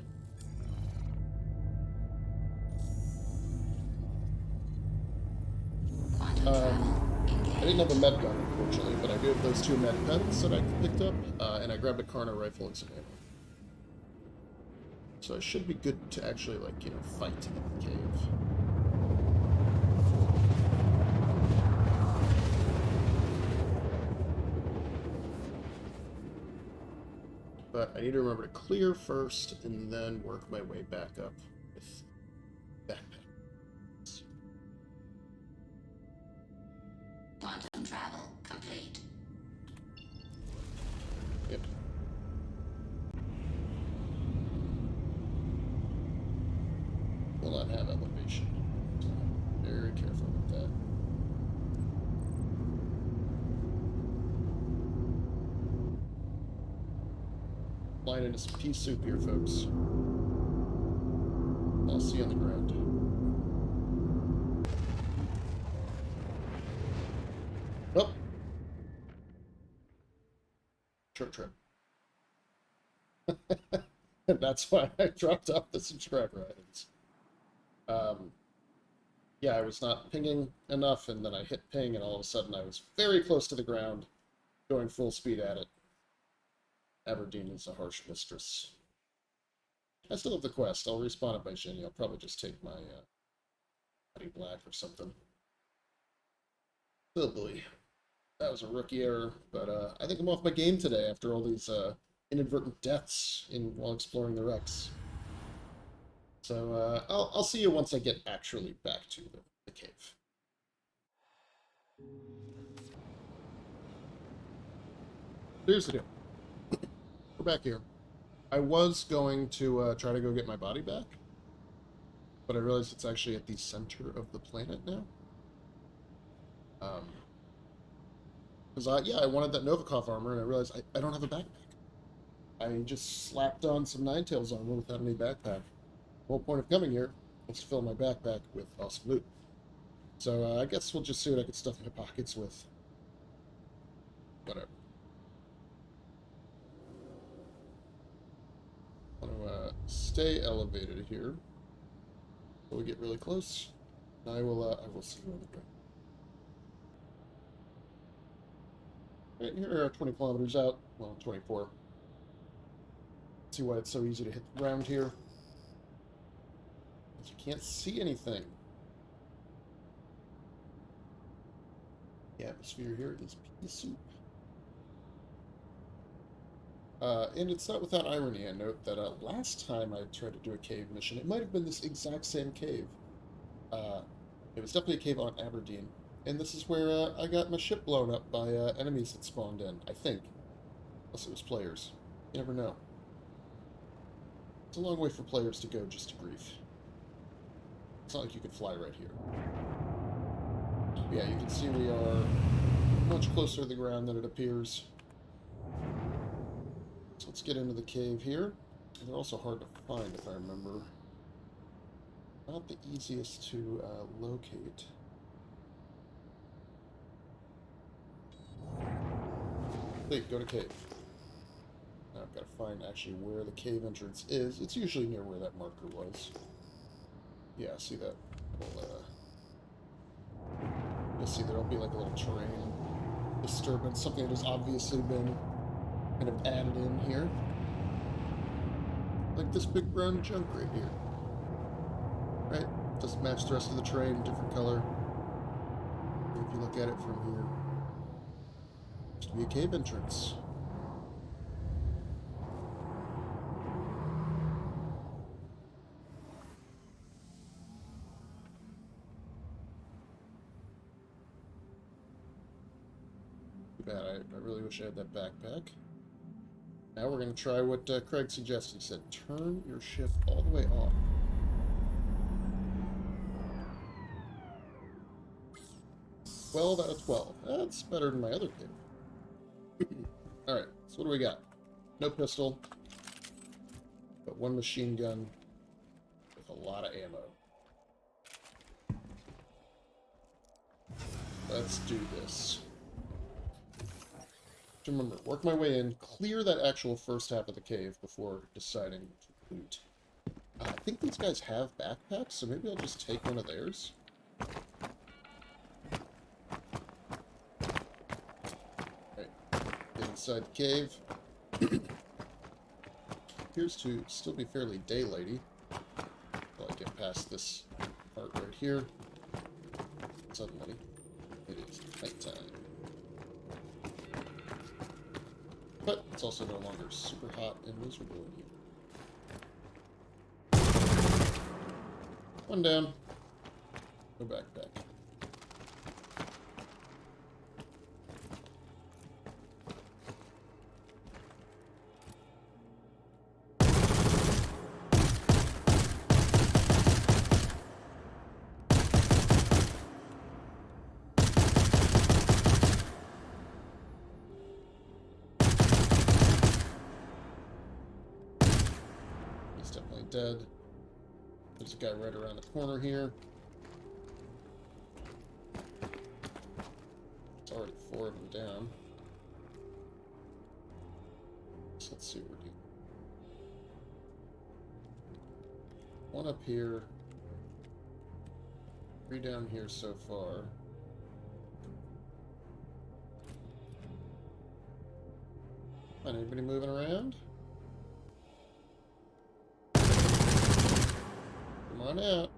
Speaker 4: Quantum travel engaged.
Speaker 1: I didn't have a med gun, unfortunately, but I do have those 2 med pens that I picked up, and I grabbed a Carno rifle and some ammo. So I should be good to actually, like, you know, fight in the cave. I need to remember to clear first and then work my way back up with backpack.
Speaker 4: Quantum travel complete.
Speaker 1: Yep. Will not have elevation, so very careful with that. Flying into some pea soup here, folks. I'll see you on the ground. Oh! Short trip. And that's why I dropped off the subscriber items. Yeah, I was not pinging enough, and then I hit ping, and all of a sudden I was very close to the ground, going full speed at it. Aberdeen is a harsh mistress. I still have the quest. I'll respawn it by Jenny. I'll probably just take my Body Black or something. Oh boy. That was a rookie error, but I think I'm off my game today after all these inadvertent deaths while exploring the wrecks. So I'll see you once I get actually back to the cave. Here's the deal. We're back here. I was going to try to go get my body back, but I realized it's actually at the center of the planet now. Because I wanted that Novikov armor, and I realized I don't have a backpack. I just slapped on some Ninetales armor without any backpack. The whole point of coming here was to fill my backpack with awesome loot. So I guess we'll just see what I can stuff my pockets with. Whatever. I want to stay elevated here. So we get really close. I will see you on the ground. Right here, 20 kilometers out. Well, 24. See why it's so easy to hit the ground here. You can't see anything. The atmosphere here is pea soup. And it's not without irony, I note that last time I tried to do a cave mission, it might have been this exact same cave. It was definitely a cave on Aberdeen. And this is where I got my ship blown up by enemies that spawned in, I think. Unless it was players. You never know. It's a long way for players to go just to grief. It's not like you can fly right here. Yeah, you can see we are much closer to the ground than it appears. So let's get into the cave here. They're also hard to find, if I remember. Not the easiest to locate. Wait, go to cave. Now I've got to find actually where the cave entrance is. It's usually near where that marker was. Yeah, see that little, you'll see there'll be like a little terrain disturbance, something that has obviously been kind of added in here. Like this big brown junk right here. Right? Doesn't match the rest of the terrain, different color. And if you look at it from here, used to be a cave entrance. Too bad, I really wish I had that backpack. Now we're going to try what Craig suggested. He said, turn your ship all the way off. 12 out of 12. That's better than my other cave. Alright, so what do we got? No pistol, but one machine gun with a lot of ammo. Let's do this. Remember, work my way in, clear that actual first half of the cave before deciding to loot. I think these guys have backpacks, so maybe I'll just take one of theirs. Alright, get inside the cave. Appears to still be fairly daylighty. Until I get past this part right here. Suddenly, it is nighttime. But It's also no longer super hot and miserable in here. One down. No backpack. He's definitely dead. There's a guy right around the corner here. It's already 4 of them down. So let's see what we're doing. One up here. 3 down here so far. Anybody moving around? Come on out.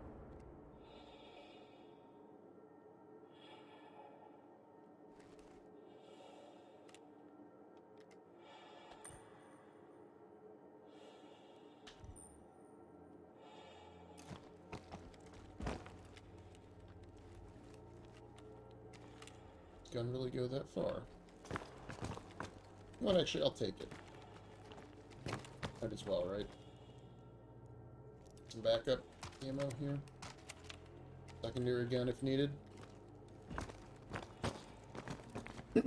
Speaker 1: Gun really go that far? Well, actually, I'll take it. Might as well, right? Some backup ammo here. Secondary gun if needed. Yeah,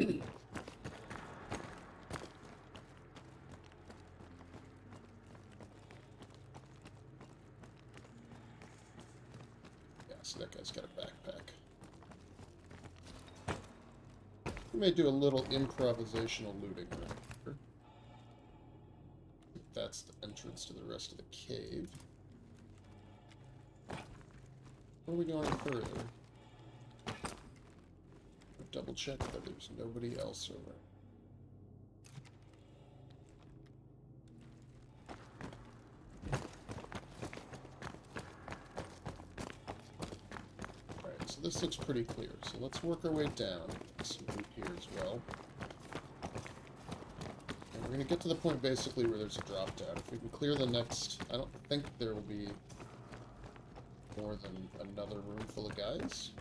Speaker 1: so that guy's got a backpack. We may do a little improvisational looting around here. That's the entrance to the rest of the cave. Where are we going further? Double check that there's nobody else over. Alright, so this looks pretty clear. So let's work our way down. Some loot here as well. And we're going to get to the point basically where there's a drop down. If we can clear the next... I don't think there will be more than another room full of guys.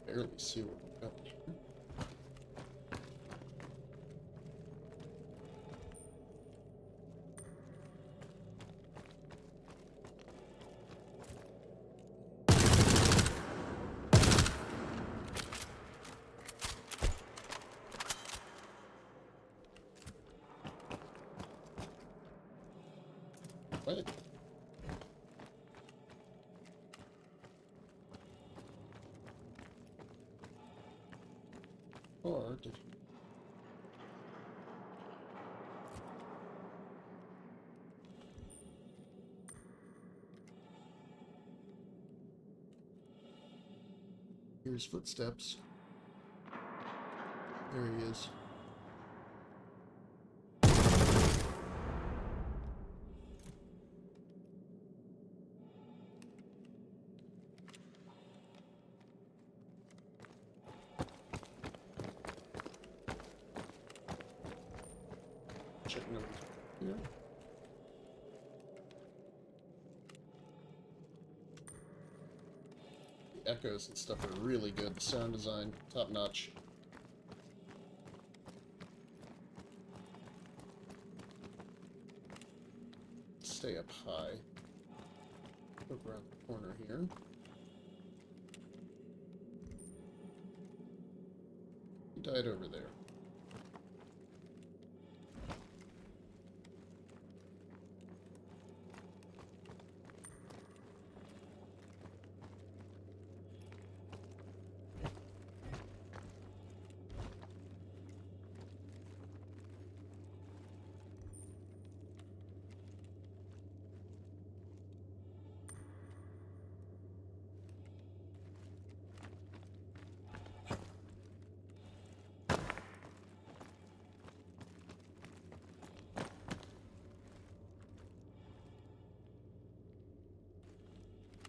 Speaker 1: Barely see where we're going here. Right. Or did Here's footsteps. There he is. Checking over here. The echoes and stuff are really good. The sound design, top notch. Stay up high. Look around the corner here. He died over there.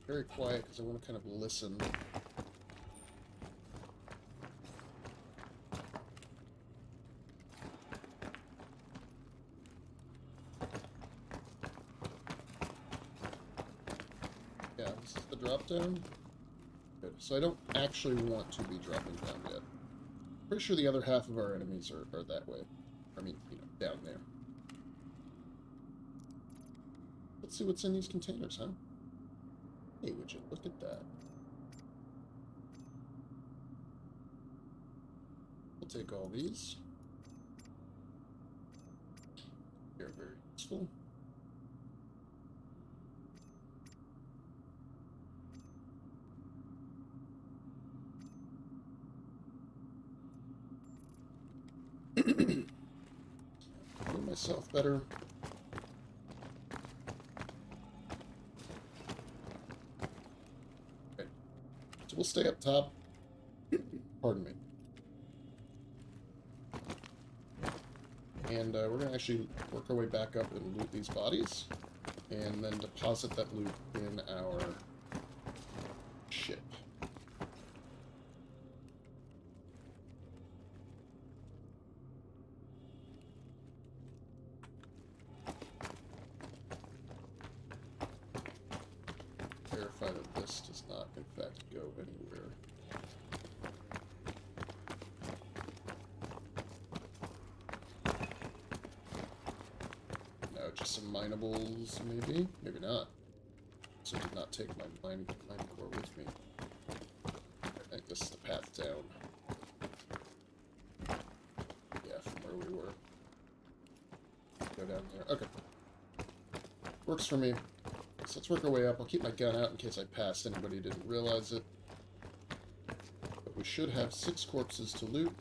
Speaker 1: very quiet because I want to kind of listen. Yeah, this is the drop down. Good. So I don't actually want to be dropping down yet. Pretty sure the other half of our enemies are that way. I mean, you know, down there. Let's see what's in these containers, huh? Hey, would you look at that? We'll take all these. They're very useful. Do myself better. Okay. So we'll stay up top. Pardon me. And we're going to actually work our way back up and loot these bodies. And then deposit that loot in our ship. Verify that this does not, in fact, go anywhere. No, just some minables, maybe? Maybe not. So I did not take my mine core with me. I think this is the path down. Yeah, from where we were. Go down there. Okay. Works for me. So let's work our way up. I'll keep my gun out in case I passed anybody who didn't realize it. But we should have 6 corpses to loot.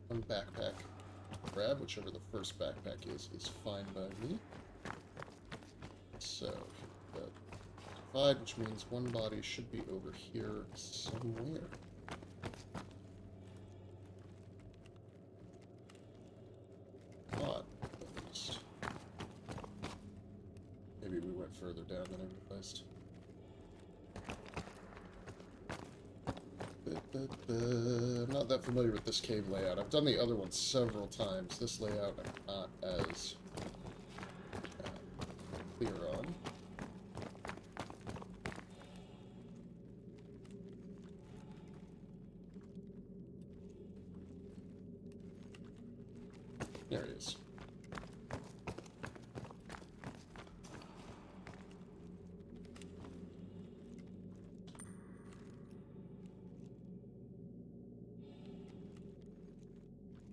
Speaker 1: 1 backpack to grab, whichever the first backpack is fine by me. So, divide, which means 1 body should be over here somewhere. Odd, at least. Maybe we went further down than I realized. I'm not that familiar with this cave layout. I've done the other one several times. This layout I'm not as clear on. There he is.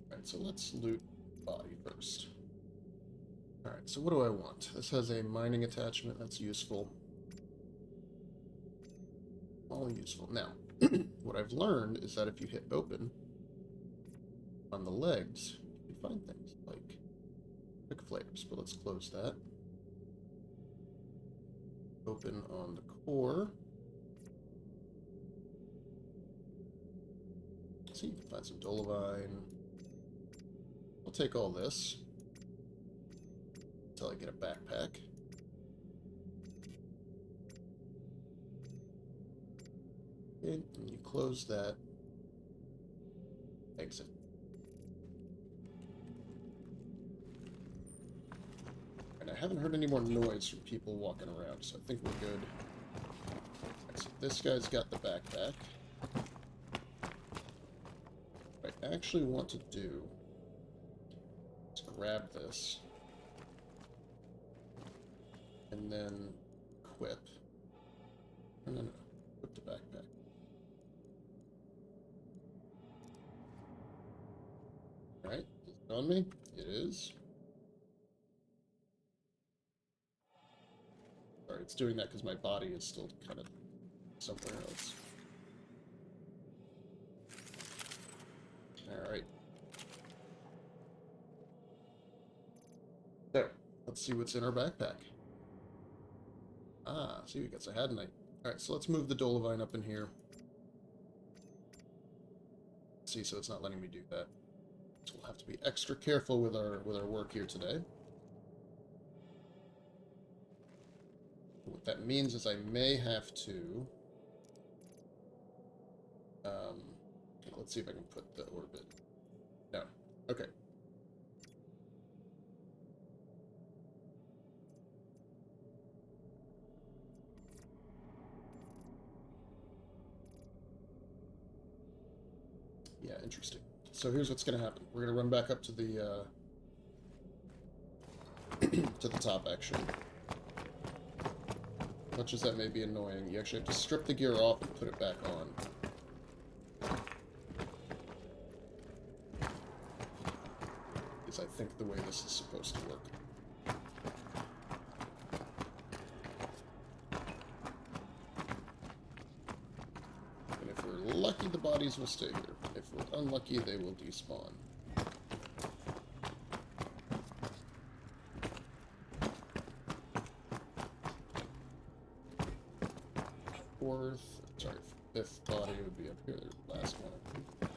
Speaker 1: Alright, so let's loot the body first. Alright, so what do I want? This has a mining attachment, that's useful. All useful. Now, what I've learned is that if you hit open on the legs, you find things like quick flares, but let's close that. Open on the core. See, you can find some dolomite. I'll take all this until I get a backpack. Okay, and you close that. Exit. And I haven't heard any more noise from people walking around, so I think we're good. Right, so this guy's got the backpack. What I actually want to do is grab this and then equip. No, equip the backpack. Alright, is it on me? It is. Sorry, it's doing that because my body is still kind of somewhere else. Alright. So, let's see what's in our backpack. Ah, see, we got some hadonite. Alright, so let's move the dolomite up in here. See, so it's not letting me do that. So we'll have to be extra careful with our work here today. what that means is I may have to... let's see if I can put the orbit. No. Okay. Yeah, interesting. So here's what's going to happen. We're going to run back up to the to the top, actually. Much as that may be annoying, you actually have to strip the gear off and put it back on. Is I think the way this is supposed to work. And if we're lucky, the bodies will stay here. If we're unlucky, they will despawn. Fifth body would be up here, the last one.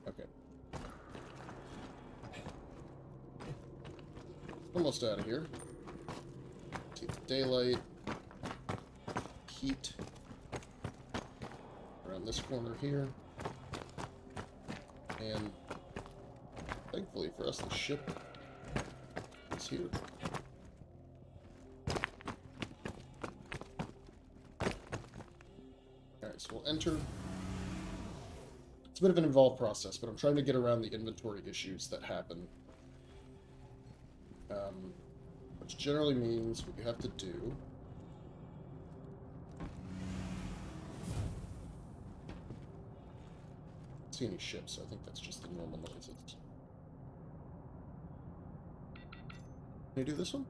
Speaker 1: Okay. Almost out of here. See the daylight. Heat. Around this corner here. And thankfully for us, the ship is here. Alright, so we'll enter. It's a bit of an involved process, but I'm trying to get around the inventory issues that happen. Which generally means what you have to do I don't see any ships, so I think that's just the normal noises. Can you do this one?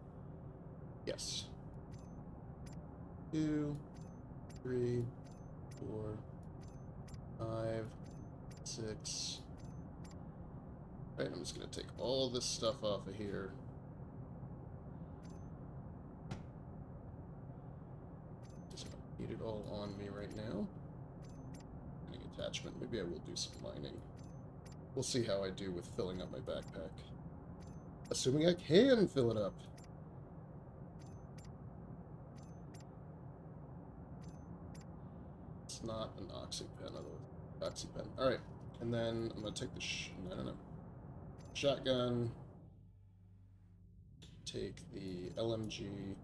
Speaker 1: Yes. 2, 3, 4, 5, 6. Right, I'm just going to take all this stuff off of here. Just don't need it all on me right now. Mining attachment. Maybe I will do some mining. We'll see how I do with filling up my backpack. Assuming I can fill it up. It's not an oxypen, although oxypen. Alright, and then I'm going to take the shotgun. Take the LMG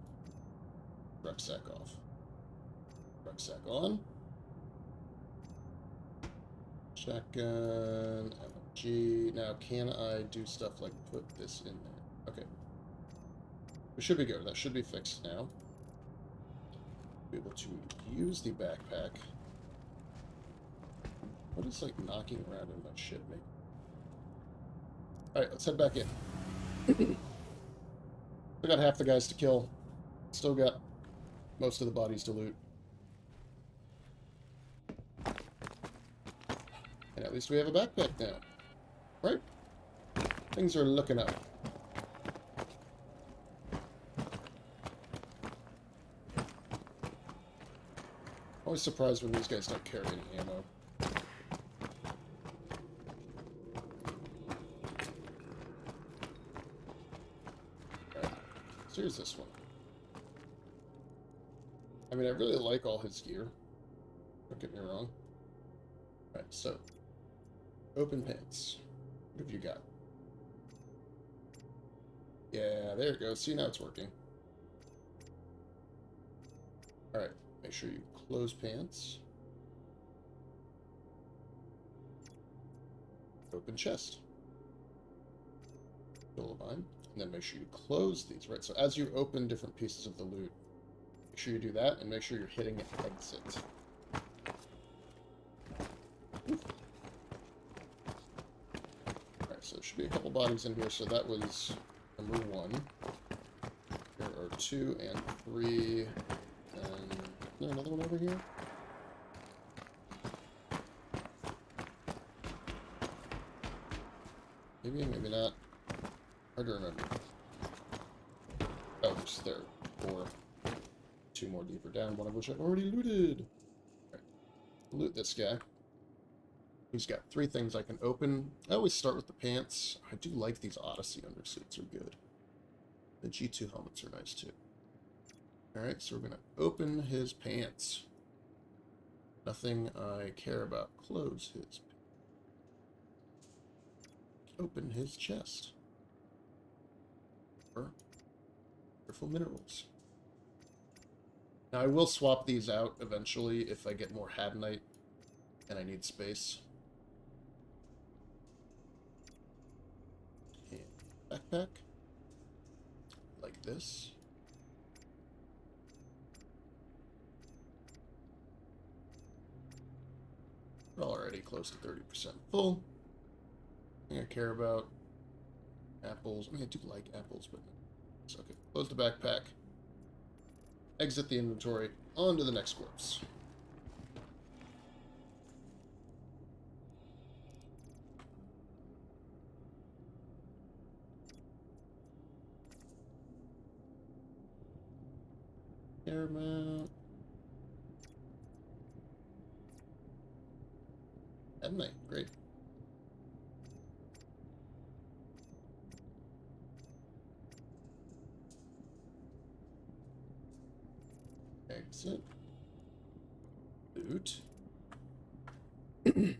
Speaker 1: rucksack off. Rucksack on. Shotgun, LMG. Now, can I do stuff like put this in there? Okay. We should be good. That should be fixed now. Be able to use the backpack. What is, like, knocking around in my ship make? Alright, let's head back in. We got half the guys to kill. Still got most of the bodies to loot. And at least we have a backpack now. Right? Things are looking up. Always surprised when these guys don't carry any ammo. Alright. So here's this one. I mean, I really like all his gear. Don't get me wrong. Alright, so. Open pants. What have you got? Yeah, there it goes. See, now it's working. Alright, make sure you close pants. Open chest. Dolomine. And then make sure you close these, right? So as you open different pieces of the loot, make sure you do that, and make sure you're hitting exit. Alright, so there should be a couple bodies in here, so that was number 1. There are 2 and 3, and is there another one over here? Maybe, maybe not. Hard to remember. Oh, just there. 4. 2 more deeper down, one of which I've already looted. Alright. Loot this guy. He's got 3 things I can open. I always start with the pants. I do like these Odyssey undersuits, are good. The G2 helmets are nice too. Alright, so we're going to open his pants. Nothing I care about. Close his pants. Open his chest. Or wonderful minerals. Now I will swap these out eventually if I get more Hadanite and I need space. And backpack. Like this. We're already close to 30% full. Thing I care about. Apples. I mean, I do like apples, but it's okay. Close the backpack. Exit the inventory. On to the next corpse. Paramount. At night. Great. Exit. Loot. It's a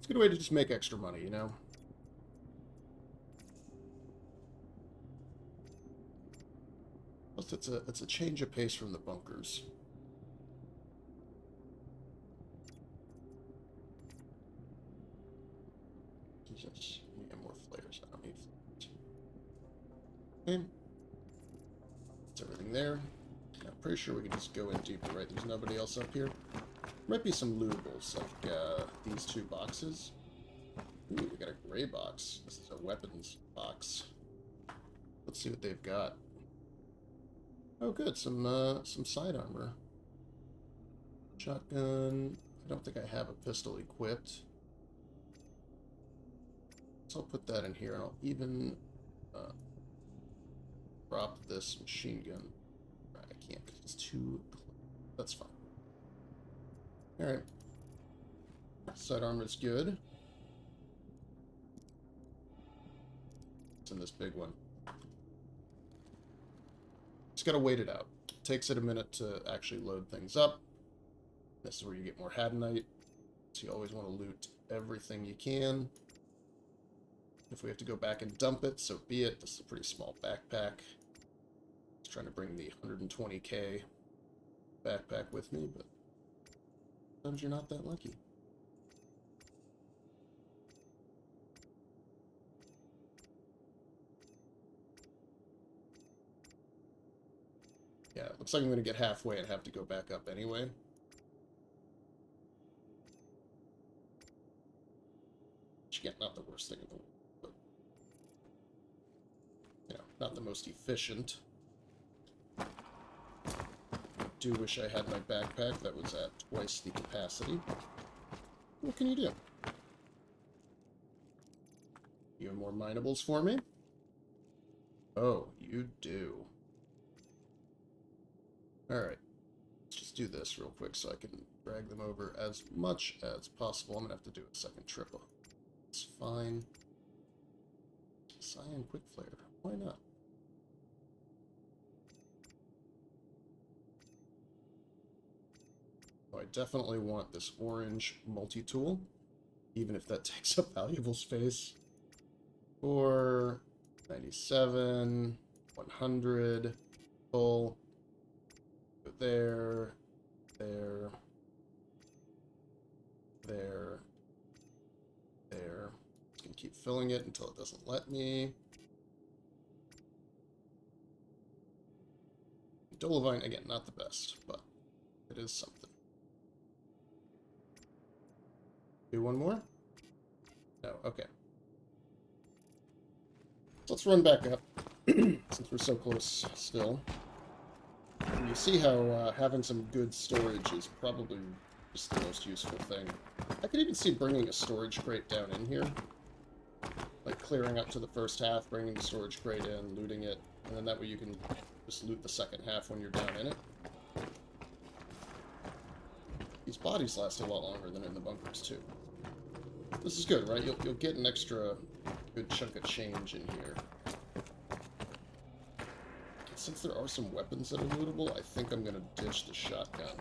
Speaker 1: good way to just make extra money, you know? Plus, it's a change of pace from the bunkers. Jesus, we need more flares. I don't need flares. Okay. That's everything there. I'm pretty sure we can just go in deeper, right? There's nobody else up here. Might be some lootables, like these two boxes. Ooh, we got a gray box. This is a weapons box. Let's see what they've got. Oh, good. Some side armor. Shotgun. I don't think I have a pistol equipped. So I'll put that in here, and I'll even drop this machine gun. I can't because it's too close. That's fine. Alright. Side armor's good. It's in this big one. Just gotta wait it out. It takes it a minute to actually load things up. This is where you get more Hadanite. So you always want to loot everything you can. If we have to go back and dump it, so be it. This is a pretty small backpack. Just trying to bring the 120k backpack with me, but sometimes you're not that lucky. Yeah, it looks like I'm going to get halfway and have to go back up anyway. Which, again, not the worst thing in the world, but, you know, not the most efficient. I do wish I had my backpack that was at twice the capacity. What can you do? You have more minables for me? Oh, you do. Alright. Let's just do this real quick so I can drag them over as much as possible. I'm going to have to do a second trip. It's fine. Cyan Quick Flare. Why not? Oh, I definitely want this orange multi-tool, even if that takes up valuable space. 497, 100, full. There, there, there, there. Just gonna keep filling it until it doesn't let me. Dolivine, again, not the best, but it is something. Do one more? No, okay. Let's run back up, since we're so close still. And you see how having some good storage is probably just the most useful thing. I could even see bringing a storage crate down in here. Like clearing up to the first half, bringing the storage crate in, looting it, and then that way you can just loot the second half when you're down in it. These bodies last a lot longer than in the bunkers, too. This is good, right? You'll get an extra good chunk of change in here. since there are some weapons that are lootable, I think I'm gonna ditch the shotgun.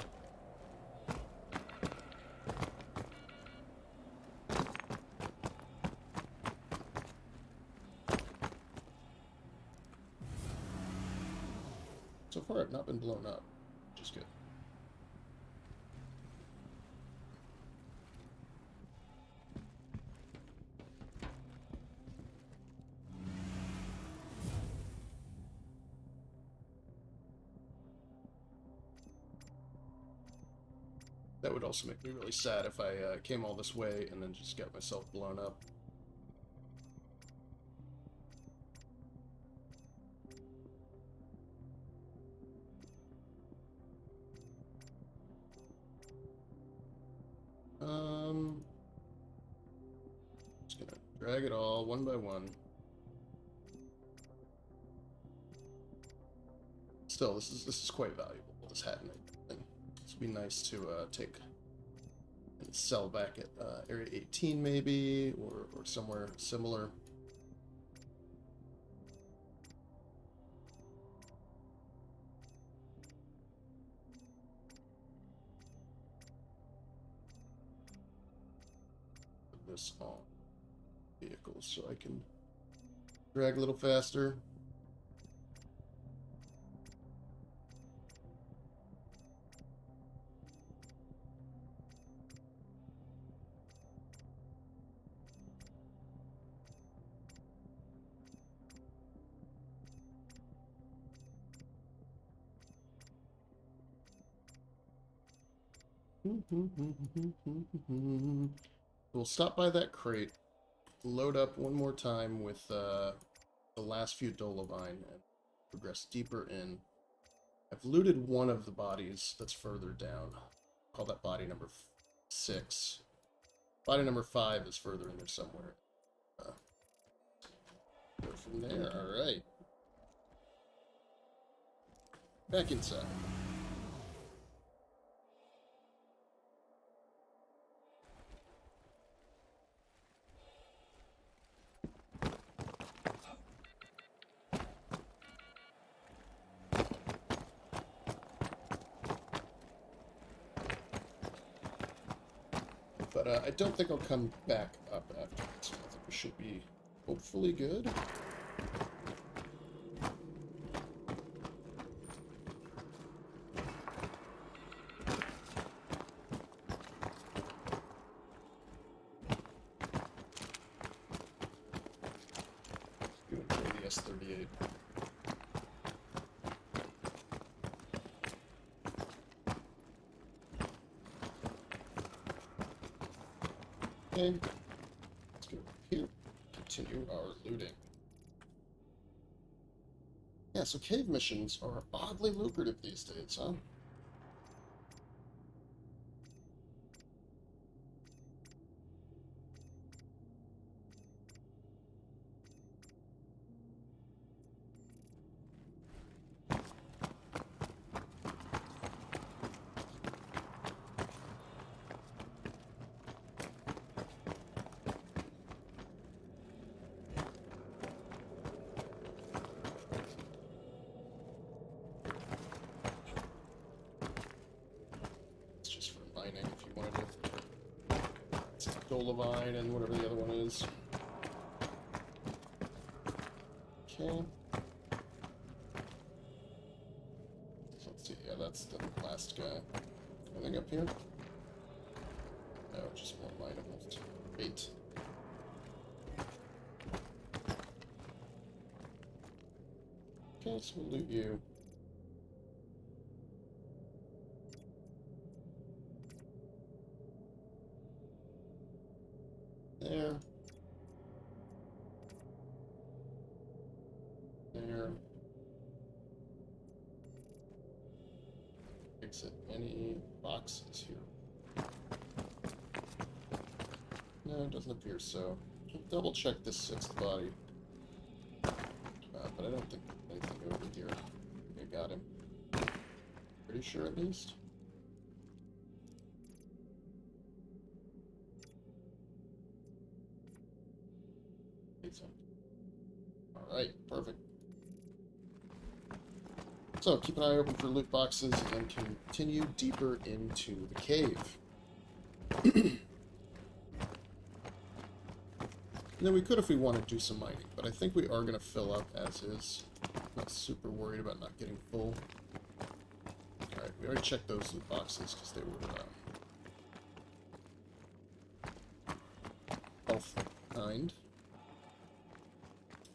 Speaker 1: So far, I've not been blown up, which is good. That would also make me really sad if I came all this way and then just got myself blown up. Just gonna drag it all one by one. Still, this is quite valuable. This hat and everything. This would be nice to take and sell back at Area 18 maybe, or somewhere similar. Put this on vehicles so I can drag a little faster. We'll stop by that crate, load up one more time with the last few Dolovine, and progress deeper in. I've looted one of the bodies that's further down. Call that body number 6. Body number 5 is further in there somewhere. Go from there, alright. Back inside. But I don't think I'll come back up after this. I think we should be hopefully good. Do enjoy the S-38. Okay, let's go here, continue our looting. Yeah, so cave missions are oddly lucrative these days, huh? Dolovine and whatever the other one is. Okay. So let's see, yeah, that's the last guy. Anything up here? No, just more minables. 8. Okay, so we'll loot you. There. There. Exit any boxes here. No, it doesn't appear so. I'll double check this 6th body. But I don't think there's anything over here. I think I got him. Pretty sure at least. Alright, perfect. So keep an eye open for loot boxes and continue deeper into the cave. And then we could if we want to do some mining, but I think we are going to fill up as is. Not super worried about not getting full. Alright, we already checked those loot boxes because they were health kind.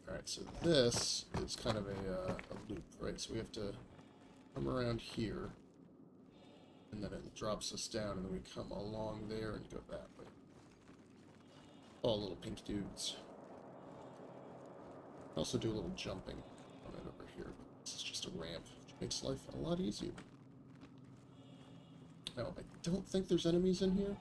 Speaker 1: Alright, so this is kind of a loop, right? So we have to come around here, and then it drops us down, and then we come along there and go that way. All little pink dudes. Also do a little jumping on it over here. This is just a ramp, which makes life a lot easier. Now, I don't think there's enemies in here.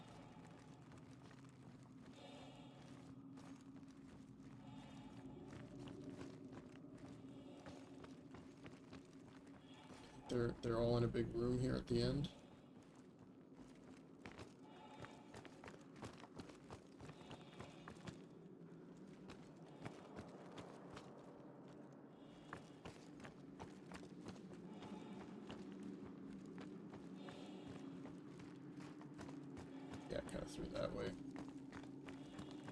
Speaker 1: They're all in a big room here at the end. Yeah, kind of through that way.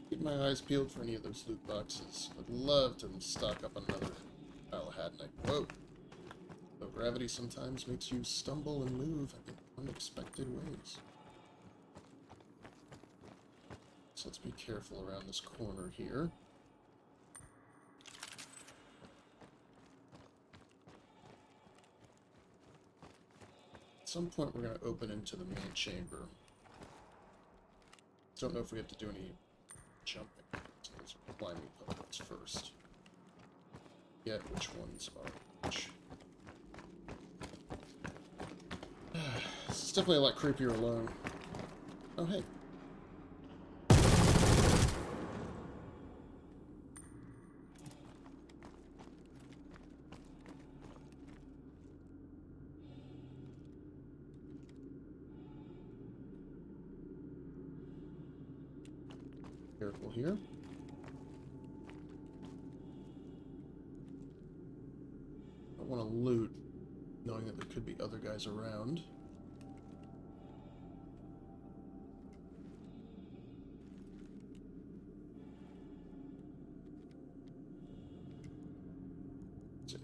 Speaker 1: Keep my eyes peeled for any of those loot boxes. I'd love to stock up on another pile of Hadnite. Whoa! Though gravity sometimes makes you stumble and move in unexpected ways. So let's be careful around this corner here. At some point we're going to open into the main chamber. Don't know if we have to do any jumping. So let's climbing pillars first. Get which ones are which. This is definitely a lot creepier alone. Oh, hey. Careful here. I want to loot, knowing that there could be other guys around. Safe.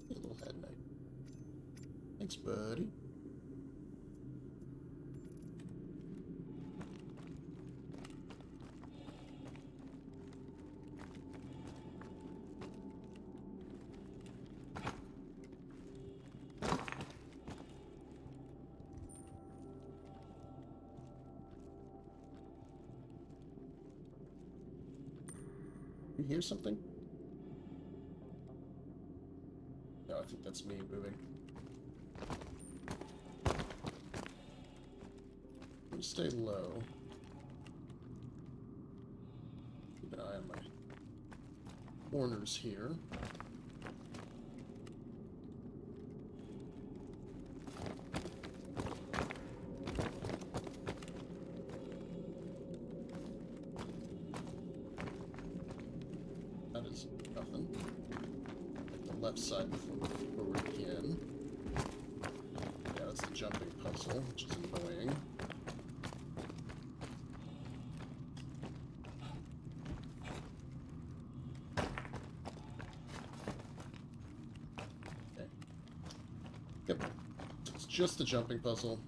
Speaker 1: Hey, little head knight. Thanks, buddy. You hear something? No, I think that's me moving. I'm gonna stay low. Keep an eye on my corners here. That is nothing. The left side before we move forward again. Yeah, that's the jumping puzzle, which is annoying. Okay. Yep. It's just the jumping puzzle.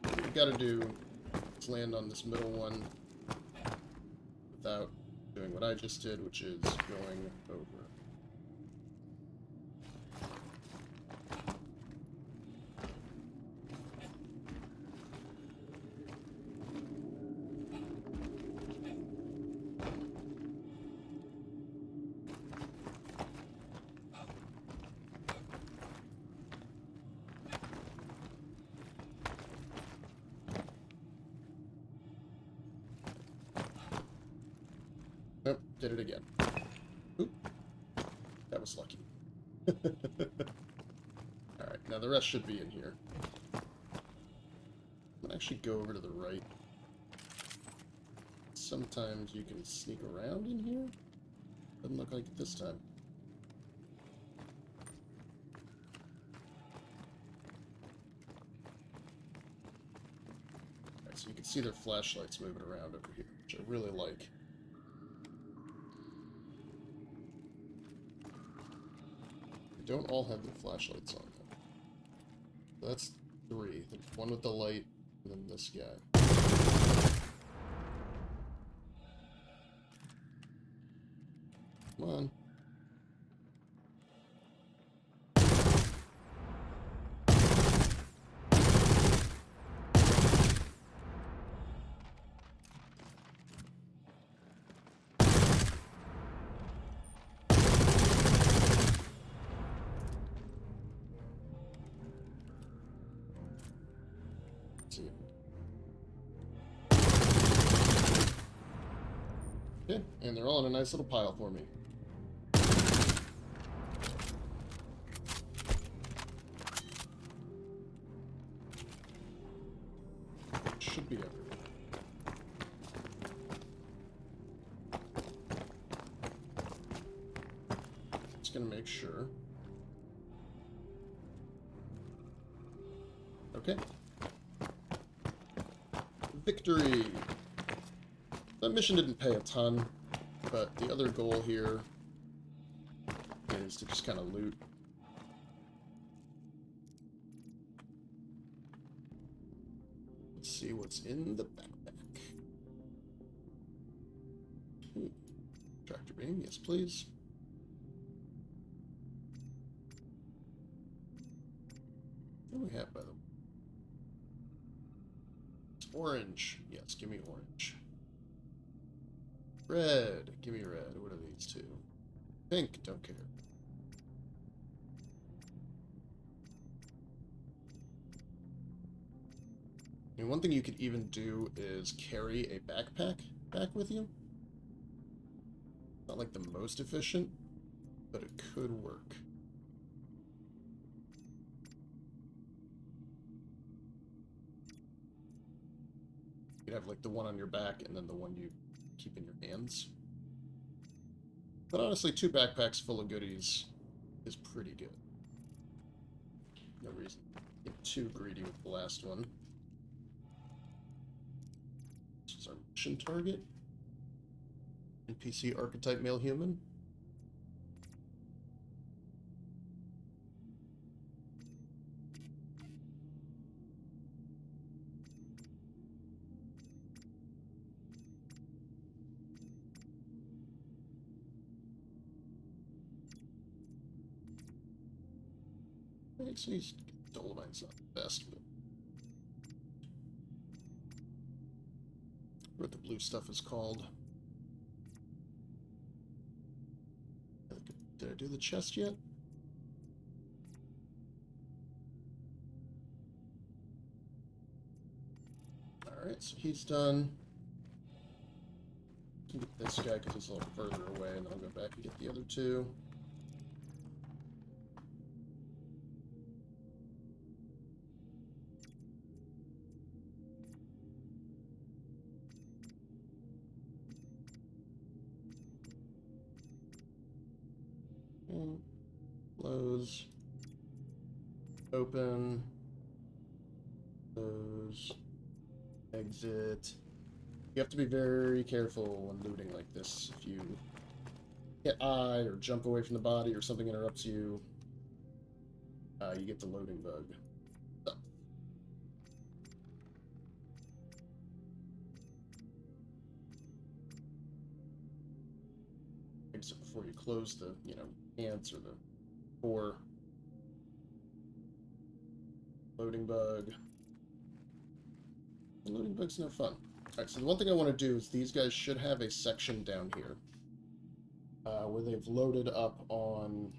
Speaker 1: What we gotta do is land on this middle one without doing what I just did, which is going over. Nope, did it again. Oop. That was lucky. Alright, now the rest should be in here. I'm gonna actually go over to the right. Sometimes you can sneak around in here. Doesn't look like it this time. Alright, so you can see their flashlights moving around over here, which I really like. They don't all have their flashlights on, though. So that's 3. There's one with the light, and then this guy. Come on. Okay, and they're all in a nice little pile for me. Should be everywhere. Just gonna make sure. Okay. Victory! That mission didn't pay a ton, but the other goal here is to just kind of loot. Let's see what's in the backpack. Tractor beam, yes please. What do we have, by the way? It's orange. Yes, give me orange. Red. Give me red. What are these two? Pink. Don't care. And one thing you could even do is carry a backpack back with you. Not like the most efficient, but it could work. You'd have like the one on your back and then the one you keep in your hands. But honestly, 2 backpacks full of goodies is pretty good. No reason to get too greedy with the last one. This is our mission target. NPC archetype male human. Actually, Dolomite's not the best, but what the blue stuff is called. Did I do the chest yet? Alright, so he's done. I'll get this guy because he's a little further away, and then I'll go back and get the other 2. Close. Open. Close. Exit. You have to be very careful when looting like this. If you get eyed or jump away from the body or something interrupts you, you get the loading bug. So. Exit before you close the, ants or the core. Loading bug. The loading bug's no fun. Alright, so the one thing I want to do is these guys should have a section down here where they've loaded up on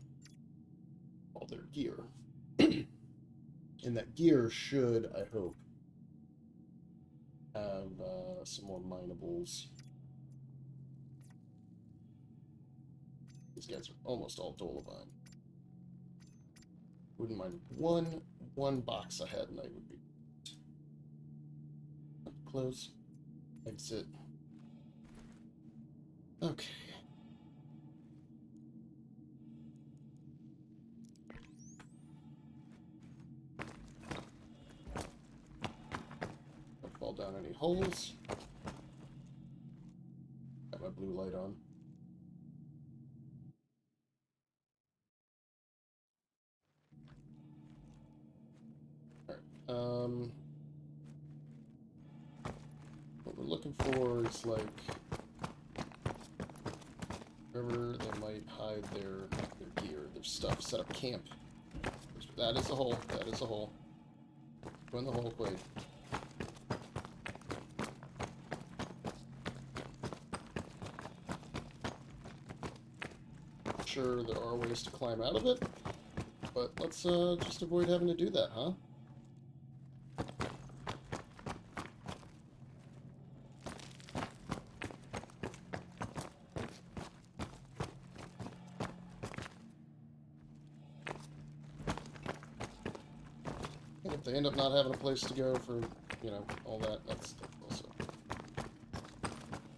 Speaker 1: all their gear. And that gear should, I hope, have some more minables. These guys are almost all Dolomite. Wouldn't mind one box I had night would be. Close. Exit. Okay. Don't fall down any holes. Got my blue light on. What we're looking for is like wherever they might hide their gear, their stuff. Set up camp. That is a hole. That is a hole. Go in the hole, Quade. Sure, there are ways to climb out of it, but let's just avoid having to do that, huh? And if they end up not having a place to go for, you know, all that, that's also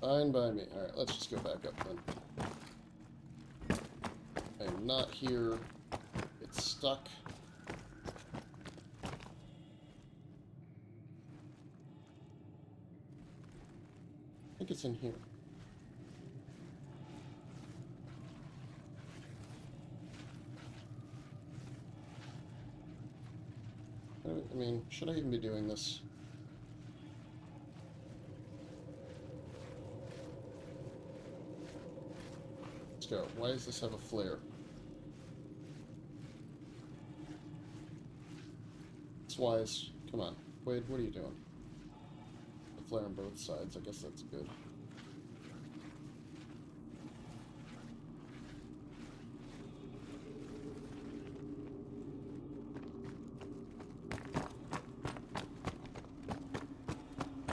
Speaker 1: fine by me. Alright, let's just go back up then. I am not here. It's stuck. I think it's in here. I mean, should I even be doing this? Let's go. Why does this have a flare? It's wise. Come on. Quade, what are you doing? A flare on both sides. I guess that's good.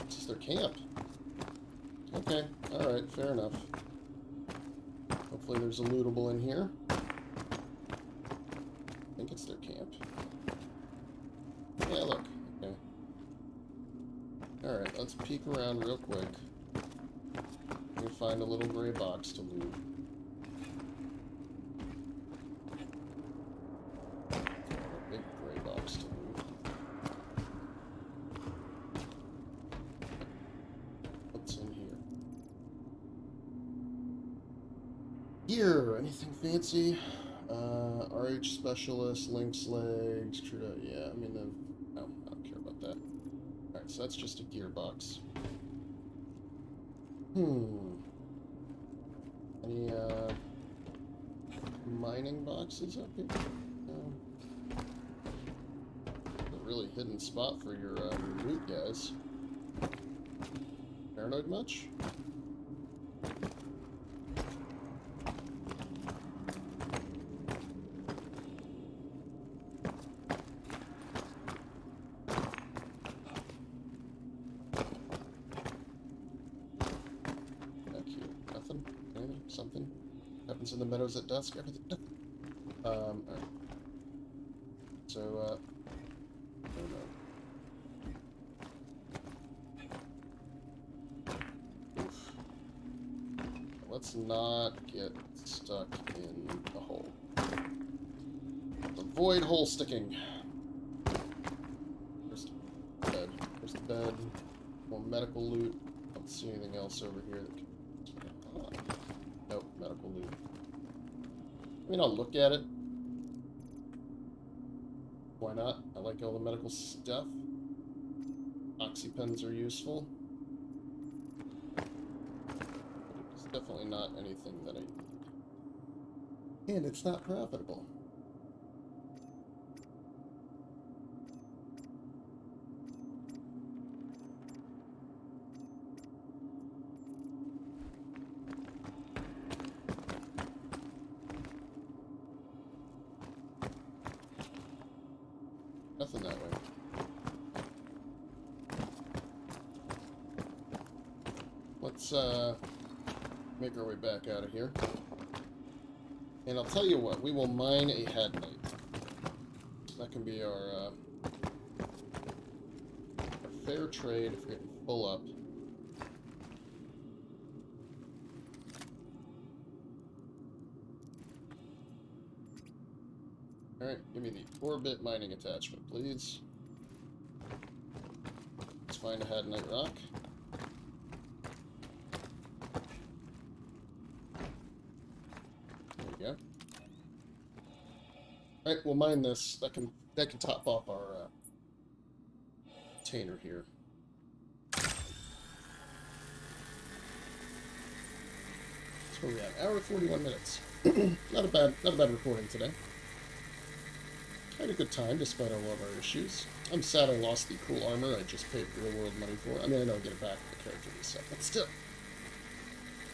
Speaker 1: This is their camp. Okay. Alright, fair enough. Hopefully there's a lootable in here. I think it's their camp. Yeah, look. Okay. Alright, let's peek around real quick. We find a little gray box to loot. A big gray box to loot. What's in here? Gear! Anything fancy? RH Specialist, Lynx Legs, Trudeau. Yeah, I mean, no, I don't care about that. Alright, so that's just a gearbox. Any, mining boxes up here? No. A really hidden spot for your loot, guys. Paranoid much? Something happens in the meadows at dusk. Everything. Alright. So, I don't know. Oof. Let's not get stuck in the hole. Let's avoid hole sticking. There's the bed. There's the bed. More medical loot. Don't see anything else over here that can. Nope, medical loot. I mean, I'll look at it. Why not? I like all the medical stuff. Oxypens are useful. But it's definitely not anything that I need. And it's not profitable. Nothing that way. Let's make our way back out of here. And I'll tell you what, we will mine a head night. That can be our fair trade if we get full up. Alright, give me the orbit mining attachment, please. Let's find a Hadnite rock. There we go. Alright, we'll mine this. That can top off our container here. That's where we at. Hour 41 minutes. not a bad recording today. Had a good time despite all of our issues. I'm sad I lost the cool armor I just paid real world money for. I mean, I know I'll get it back with the character reset, but still.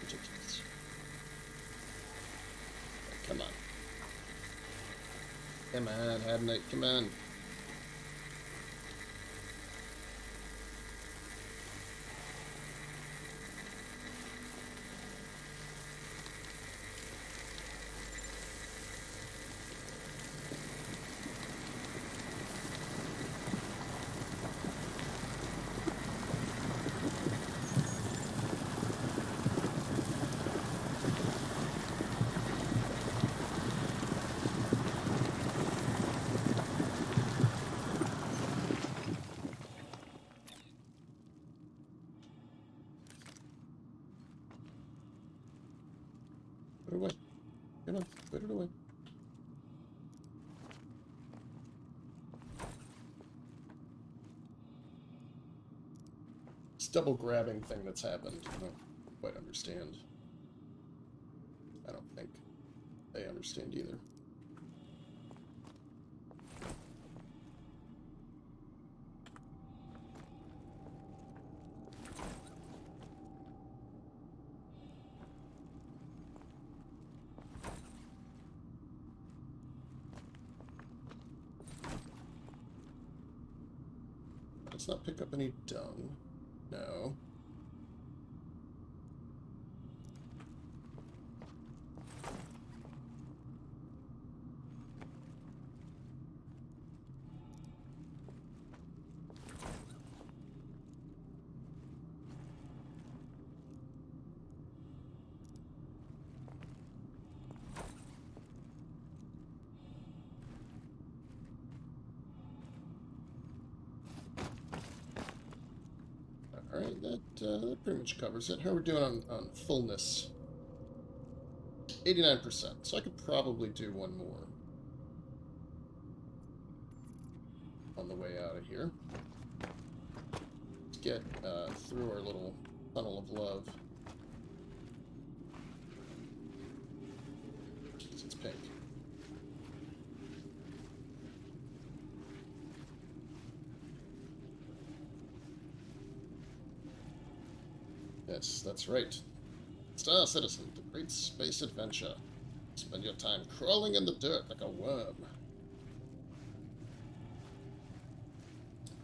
Speaker 1: Ridiculous. Right, come on. Come on, Hadnite, come on. Put it away. Come on, put it away. This double grabbing thing that's happened, I don't quite understand. I don't think they understand either. Let's not pick up any dung. No. Alright, that pretty much covers it. How are we doing on fullness? 89%, so I could probably do one more on the way out of here. Let's get through our little tunnel of love. It's pink. Yes, that's right. Star Citizen, the great space adventure. Spend your time crawling in the dirt like a worm.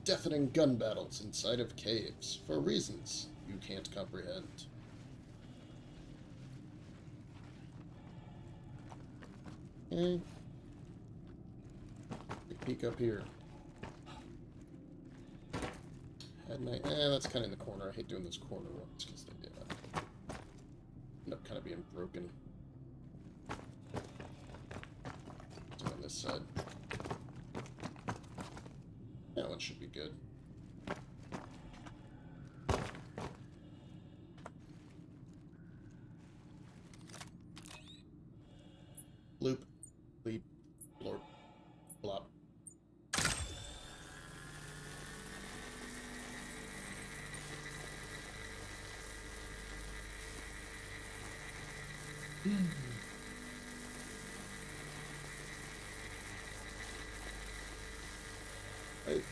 Speaker 1: Deafening gun battles inside of caves, for reasons you can't comprehend. Okay. Peek up here. That's kind of in the corner. I hate doing those corner ones because they end up kind of being broken. So on this side. That one should be good. Bloop, bleep, blorp, blop.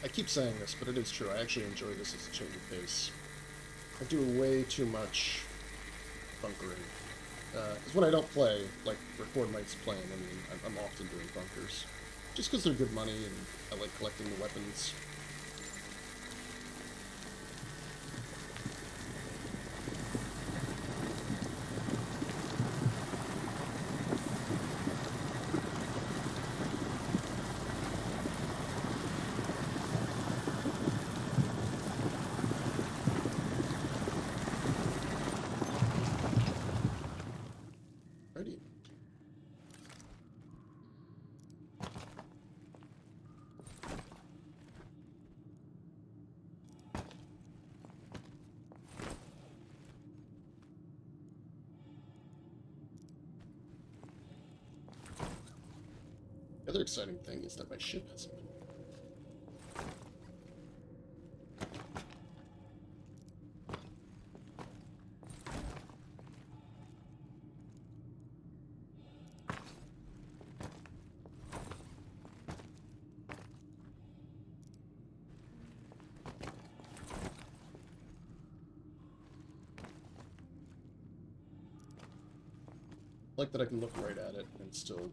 Speaker 1: I keep saying this, but it is true. I actually enjoy this as a change of pace. I do way too much bunkering. Because when I don't play, like record Mike's playing, I mean, I'm often doing bunkers. Just because they're good money and I like collecting the weapons. The other exciting thing is that my ship hasn't been. I like that I can look right at it and still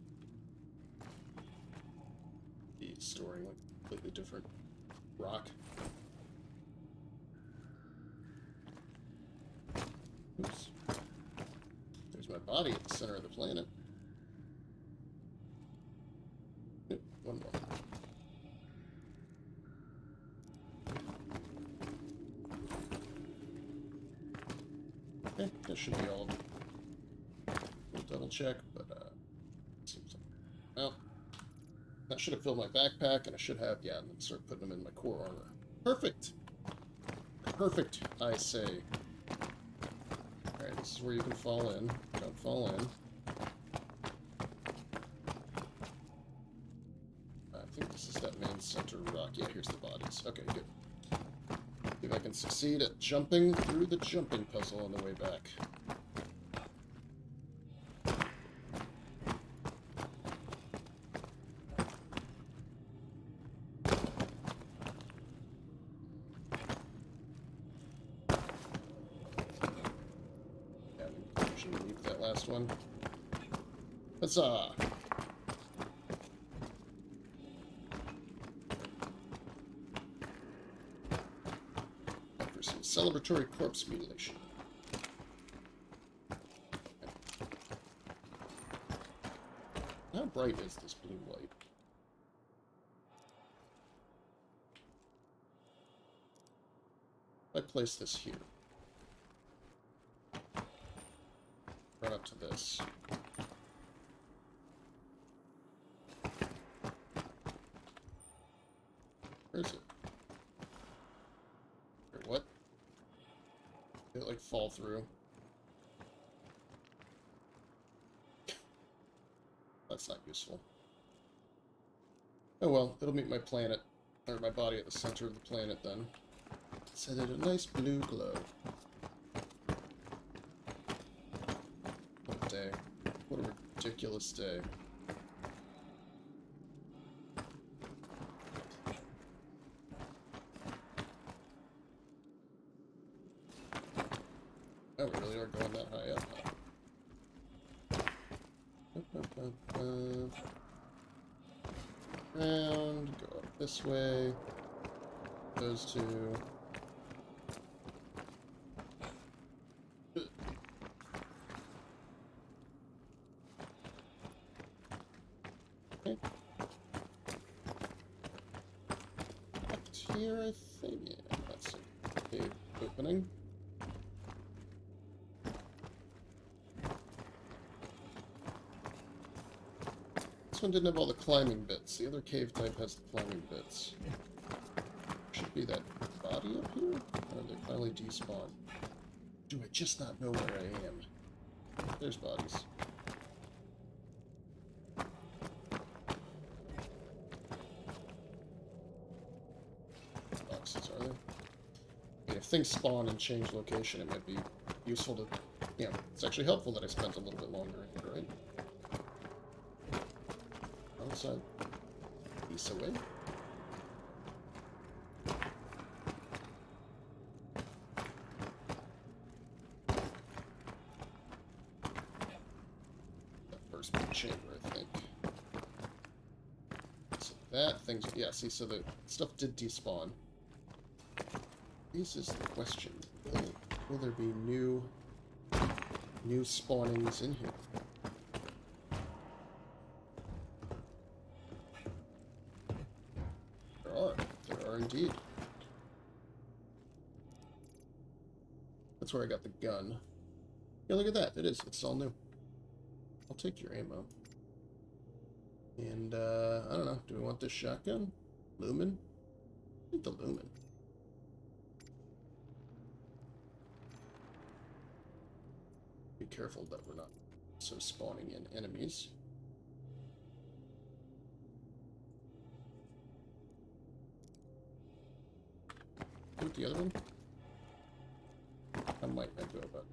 Speaker 1: be storing like completely different rock. Oops. There's my body at the center of the planet. Oop, one more. Okay, that should be all. We'll double check, but seems like, well, that should have filled my backpack, and I should have, yeah, and then start putting them in my core armor. Perfect! Perfect, I say. Alright, this is where you can fall in. Don't fall in. I think this is that main center rock. Yeah, here's the bodies. Okay, good. See if I can succeed at jumping through the jumping puzzle on the way back. One. Huzzah! For some celebratory corpse mutilation. How bright is this blue light? If I place this here. Run up to this. Where is it? Or what? Did it like fall through? That's not useful. Oh well, it'll meet my planet, or my body at the center of the planet then. Set it a nice blue glow. What a day. What a ridiculous day. Oh, we really are going that high up. Round, go up this way. Those two. Okay. Up here, I think. Yeah, that's a cave opening. This one didn't have all the climbing bits. The other cave type has the climbing bits. Should be that body up here? Or they finally despawn? Do I just not know where I am? There's bodies. Boxes, are there? I mean, if things spawn and change location, it might be useful to... Yeah, it's actually helpful that I spent a little bit longer in here, right? Outside. East away. That first big chamber, I think. So that thing's... Yeah, see, so the stuff did despawn. This is the question. Will there be new spawnings in here? There are indeed. That's where I got the gun. Yeah, look at that. It is. It's all new. I'll take your ammo. And, I don't know. Do we want this shotgun? Lumen? I think the Lumen. Be careful that we're not so spawning in enemies. with the other one? I might not go, but...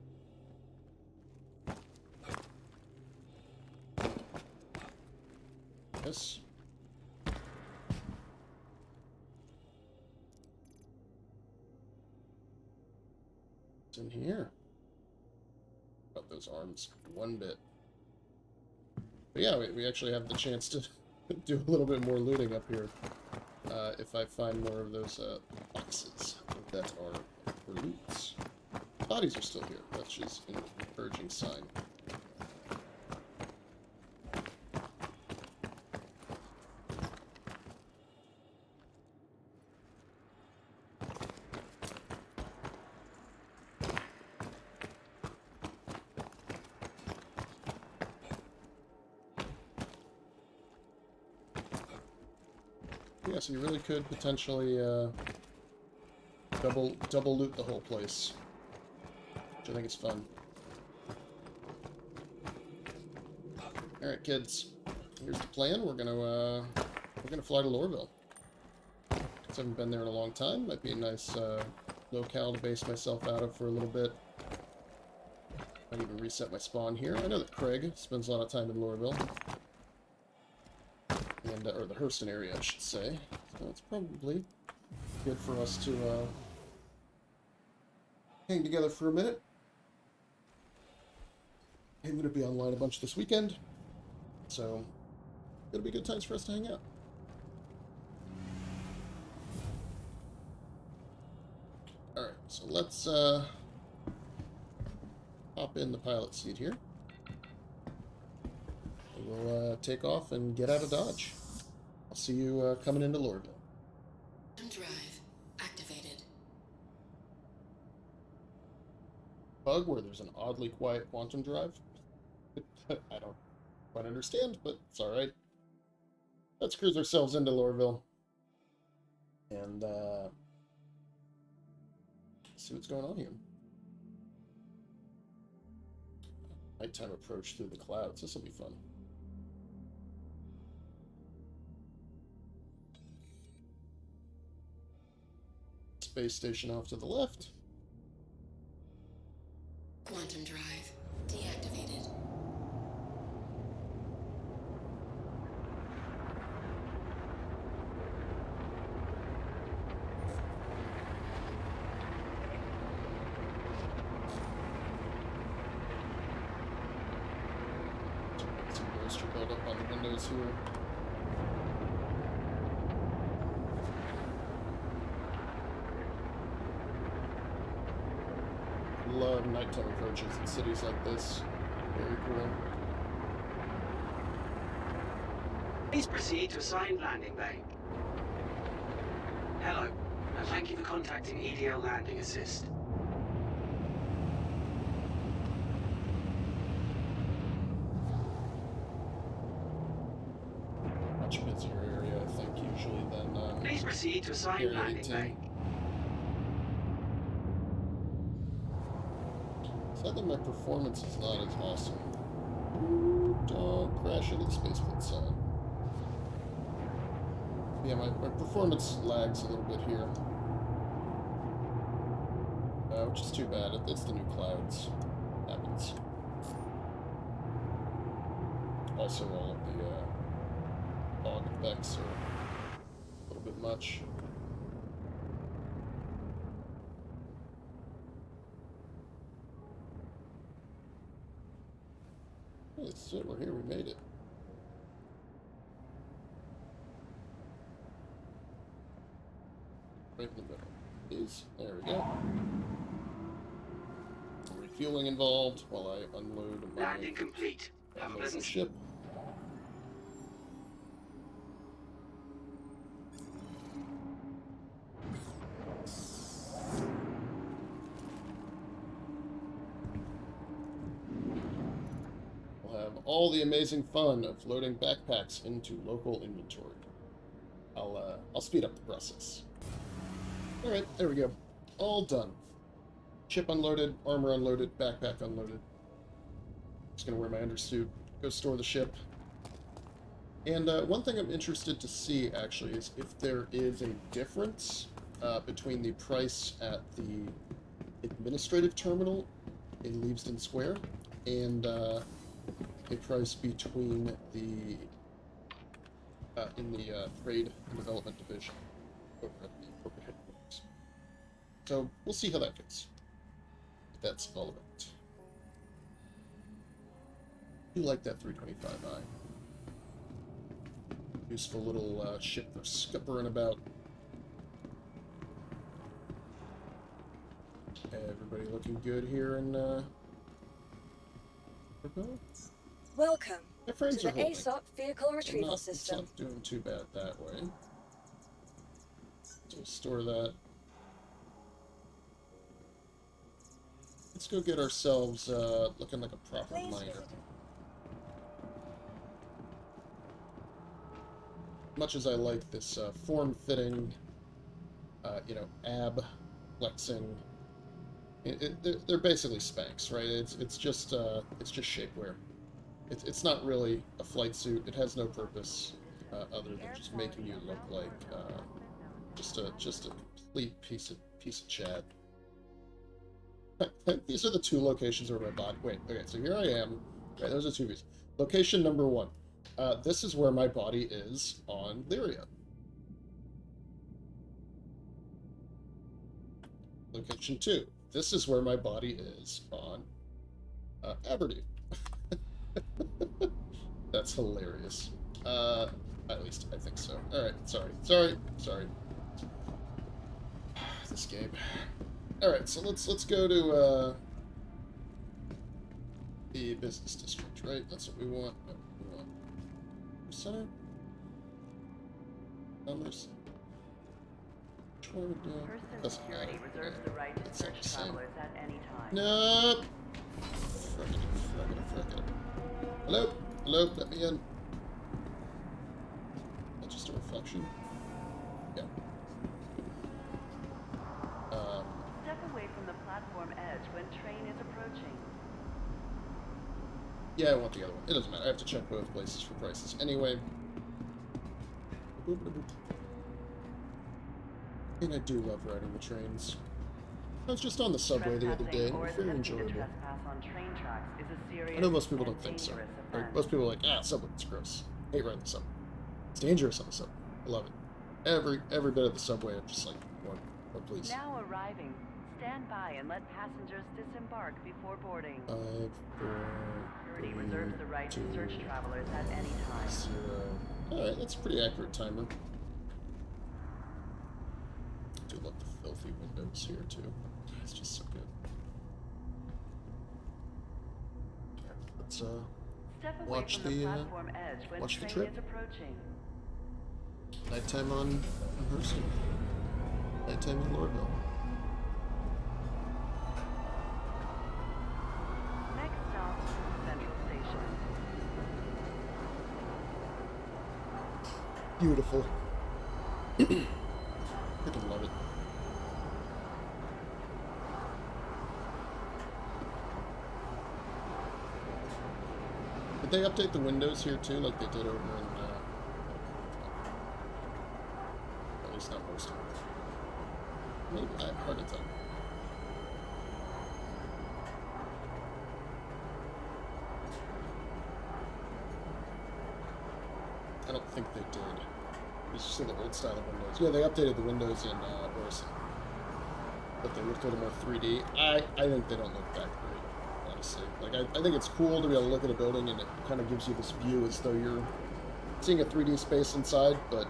Speaker 1: Yes. What's in here? About those arms one bit. But yeah, we actually have the chance to do a little bit more looting up here. If I find more of those boxes that are for loots. Bodies are still here, which is an encouraging sign. Yeah, so you really could potentially double loot the whole place, which I think is fun. All right, kids. Here's the plan. We're gonna fly to Lorville. I haven't been there in a long time. Might be a nice locale to base myself out of for a little bit. Might even reset my spawn here. I know that Craig spends a lot of time in Lorville. And, or the Hurston area, I should say. So it's probably good for us to hang together for a minute. I'm going to be online a bunch this weekend, so it'll be good times for us to hang out. Alright, so let's hop in the pilot seat here. We'll take off and get out of Dodge. I'll see you coming into Lorville.
Speaker 4: Drive activated.
Speaker 1: Bug where there's an oddly quiet quantum drive? I don't quite understand, but it's alright. Let's cruise ourselves into Lorville. And see what's going on here. Nighttime approach through the clouds. This will be fun. Space station off to the left.
Speaker 4: Quantum drive deactivated.
Speaker 1: Some moisture buildup on the windows here. Love nighttime approaches in cities like this. Very cool.
Speaker 5: Please proceed to assigned landing bay. Hello, and thank you for contacting EDL Landing Assist.
Speaker 1: Much busier area, I think, usually than
Speaker 5: Please proceed to assigned
Speaker 1: Area
Speaker 5: landing
Speaker 1: 18.
Speaker 5: bay.
Speaker 1: Sadly, my performance is not as awesome. Don't crash into the spaceport sign. Yeah, my performance lags a little bit here. Which is too bad. It's the new clouds. Happens. Also, all of the fog effects are a little bit much. Yes, so we're here. We made it. Right in the middle. Please. There we go. Refueling involved while I unload my
Speaker 5: Landing complete. Have a pleasant
Speaker 1: ship. We'll have all the amazing fun of loading backpacks into local inventory. I'll speed up the process. All right, there we go. All done. Ship unloaded, armor unloaded, backpack unloaded. Just gonna wear my undersuit, go store the ship. And one thing I'm interested to see, actually, is if there is a difference between the price at the administrative terminal in Leavesden Square and a price between the in the trade and development division over at the corporate headquarters. So we'll see how that goes. But that's all of it. You like that 325i? Useful little ship for scuppering about. Everybody looking good here in
Speaker 3: Welcome
Speaker 1: my friends
Speaker 3: to
Speaker 1: are
Speaker 3: the
Speaker 1: holding.
Speaker 3: ASOP vehicle retrieval
Speaker 1: It's
Speaker 3: system.
Speaker 1: not doing too bad that way. So store that. Let's go get ourselves looking like a proper
Speaker 3: Please
Speaker 1: miner.
Speaker 3: visit.
Speaker 1: Much as I like this form-fitting, you know, ab flexing, they're basically Spanx, right? It's just shapewear. It's not really a flight suit. It has no purpose other than just making you look like just a complete piece of Chad. These are the two locations where my body. Wait, okay, so here I am. Right, those are two views. Location number 1. This is where my body is on Lyria. Location 2. This is where my body is on Aberdeen. That's hilarious. At least I think so. Alright, sorry. This game. Alright, so let's go to the business district, right? That's what we want. Center? Commerce? Which one are we doing?
Speaker 6: Hurston
Speaker 1: Doesn't
Speaker 6: Security
Speaker 1: matter.
Speaker 6: reserves the right to
Speaker 1: It's all
Speaker 6: search
Speaker 1: the same.
Speaker 6: travelers at any time.
Speaker 1: Nope! Frickin'. Hello? Let me in. That's just a reflection. Yeah.
Speaker 6: Step away from the platform edge when train is approaching.
Speaker 1: Yeah, I want the other one. It doesn't matter. I have to check both places for prices. Anyway. And I do love riding the trains. I was just on the subway the other day, and it was very enjoyable.
Speaker 6: Trespass on train tracks is a serious
Speaker 1: I know most people
Speaker 6: and
Speaker 1: don't think so.
Speaker 6: dangerous
Speaker 1: Right?
Speaker 6: offense.
Speaker 1: Most people are like, subway's gross. Hate riding the subway. It's dangerous on the subway. I love it. Every bit of the subway, I'm just like, more please.
Speaker 6: Now arriving. Stand by and let passengers disembark before boarding.
Speaker 1: 5, 4,
Speaker 6: Security
Speaker 1: 3,
Speaker 6: reserves the right
Speaker 1: 2,
Speaker 6: to search travelers at any time.
Speaker 1: 0. Alright, that's a pretty accurate timer. I do love the filthy windows here, too. It's just so good. Let's,
Speaker 6: Step away
Speaker 1: watch
Speaker 6: from the
Speaker 1: the,
Speaker 6: platform edge when
Speaker 1: watch the
Speaker 6: train
Speaker 1: trip.
Speaker 6: is approaching.
Speaker 1: nighttime on Hurston. Nighttime in Lordville.
Speaker 6: Next stop, Central Station.
Speaker 1: Beautiful. Freaking love it. Did they update the windows here too, like they did over in, at least not most of them. Maybe, I have heard of them. I don't think they did. It's just the old style of windows. Yeah, they updated the windows in Orison. But they looked a little more 3D. I think they don't look that great, honestly. Like, I think it's cool to be able to look at a building and it kind of gives you this view as though you're seeing a 3D space inside, but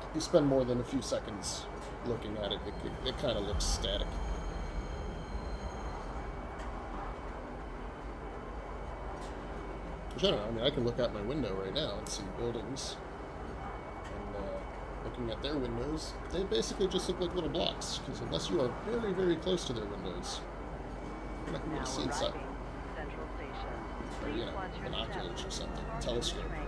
Speaker 1: if you spend more than a few seconds looking at it, it kind of looks static. Which I don't know, I mean, I can look out my window right now and see buildings. And looking at their windows, they basically just look like little blocks, because unless you are very, very close to their windows, you're not going to be
Speaker 6: Now
Speaker 1: able to see inside.
Speaker 6: arriving, Central Station.
Speaker 1: Or,
Speaker 6: Please
Speaker 1: you know,
Speaker 6: watch your
Speaker 1: binoculars
Speaker 6: step
Speaker 1: or something,
Speaker 6: before boarding the
Speaker 1: telescope.
Speaker 6: train.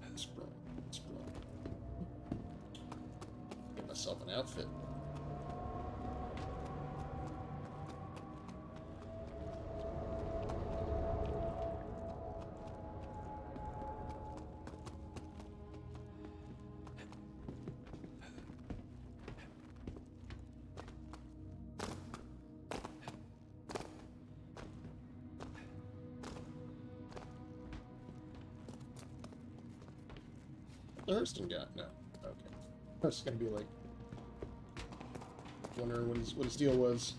Speaker 1: That's bright. Get myself an outfit. the Hurston guy? No. Okay. I was gonna be like, wondering what his deal was.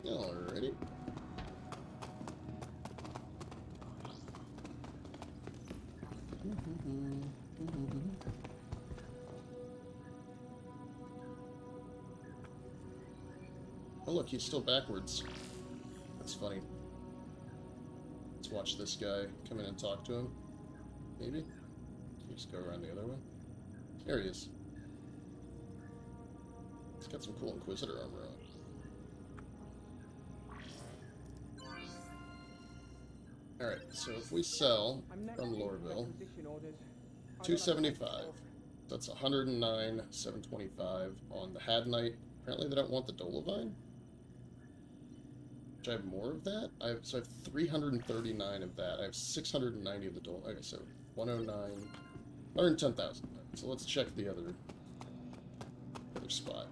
Speaker 1: Alrighty. Oh look, he's still backwards. That's funny. Let's watch this guy come in and talk to him. Maybe? Can you just go around the other way? There he is. He's got some cool Inquisitor armor on. Alright, so if we sell from Lorville, 275. That's 109, 725 on the Hadnite. Apparently they don't want the Dolovine. Which I have more of that. So I have 339 of that. I have 690 of the Dol. Okay, so 109, 110,000. So let's check the other spot.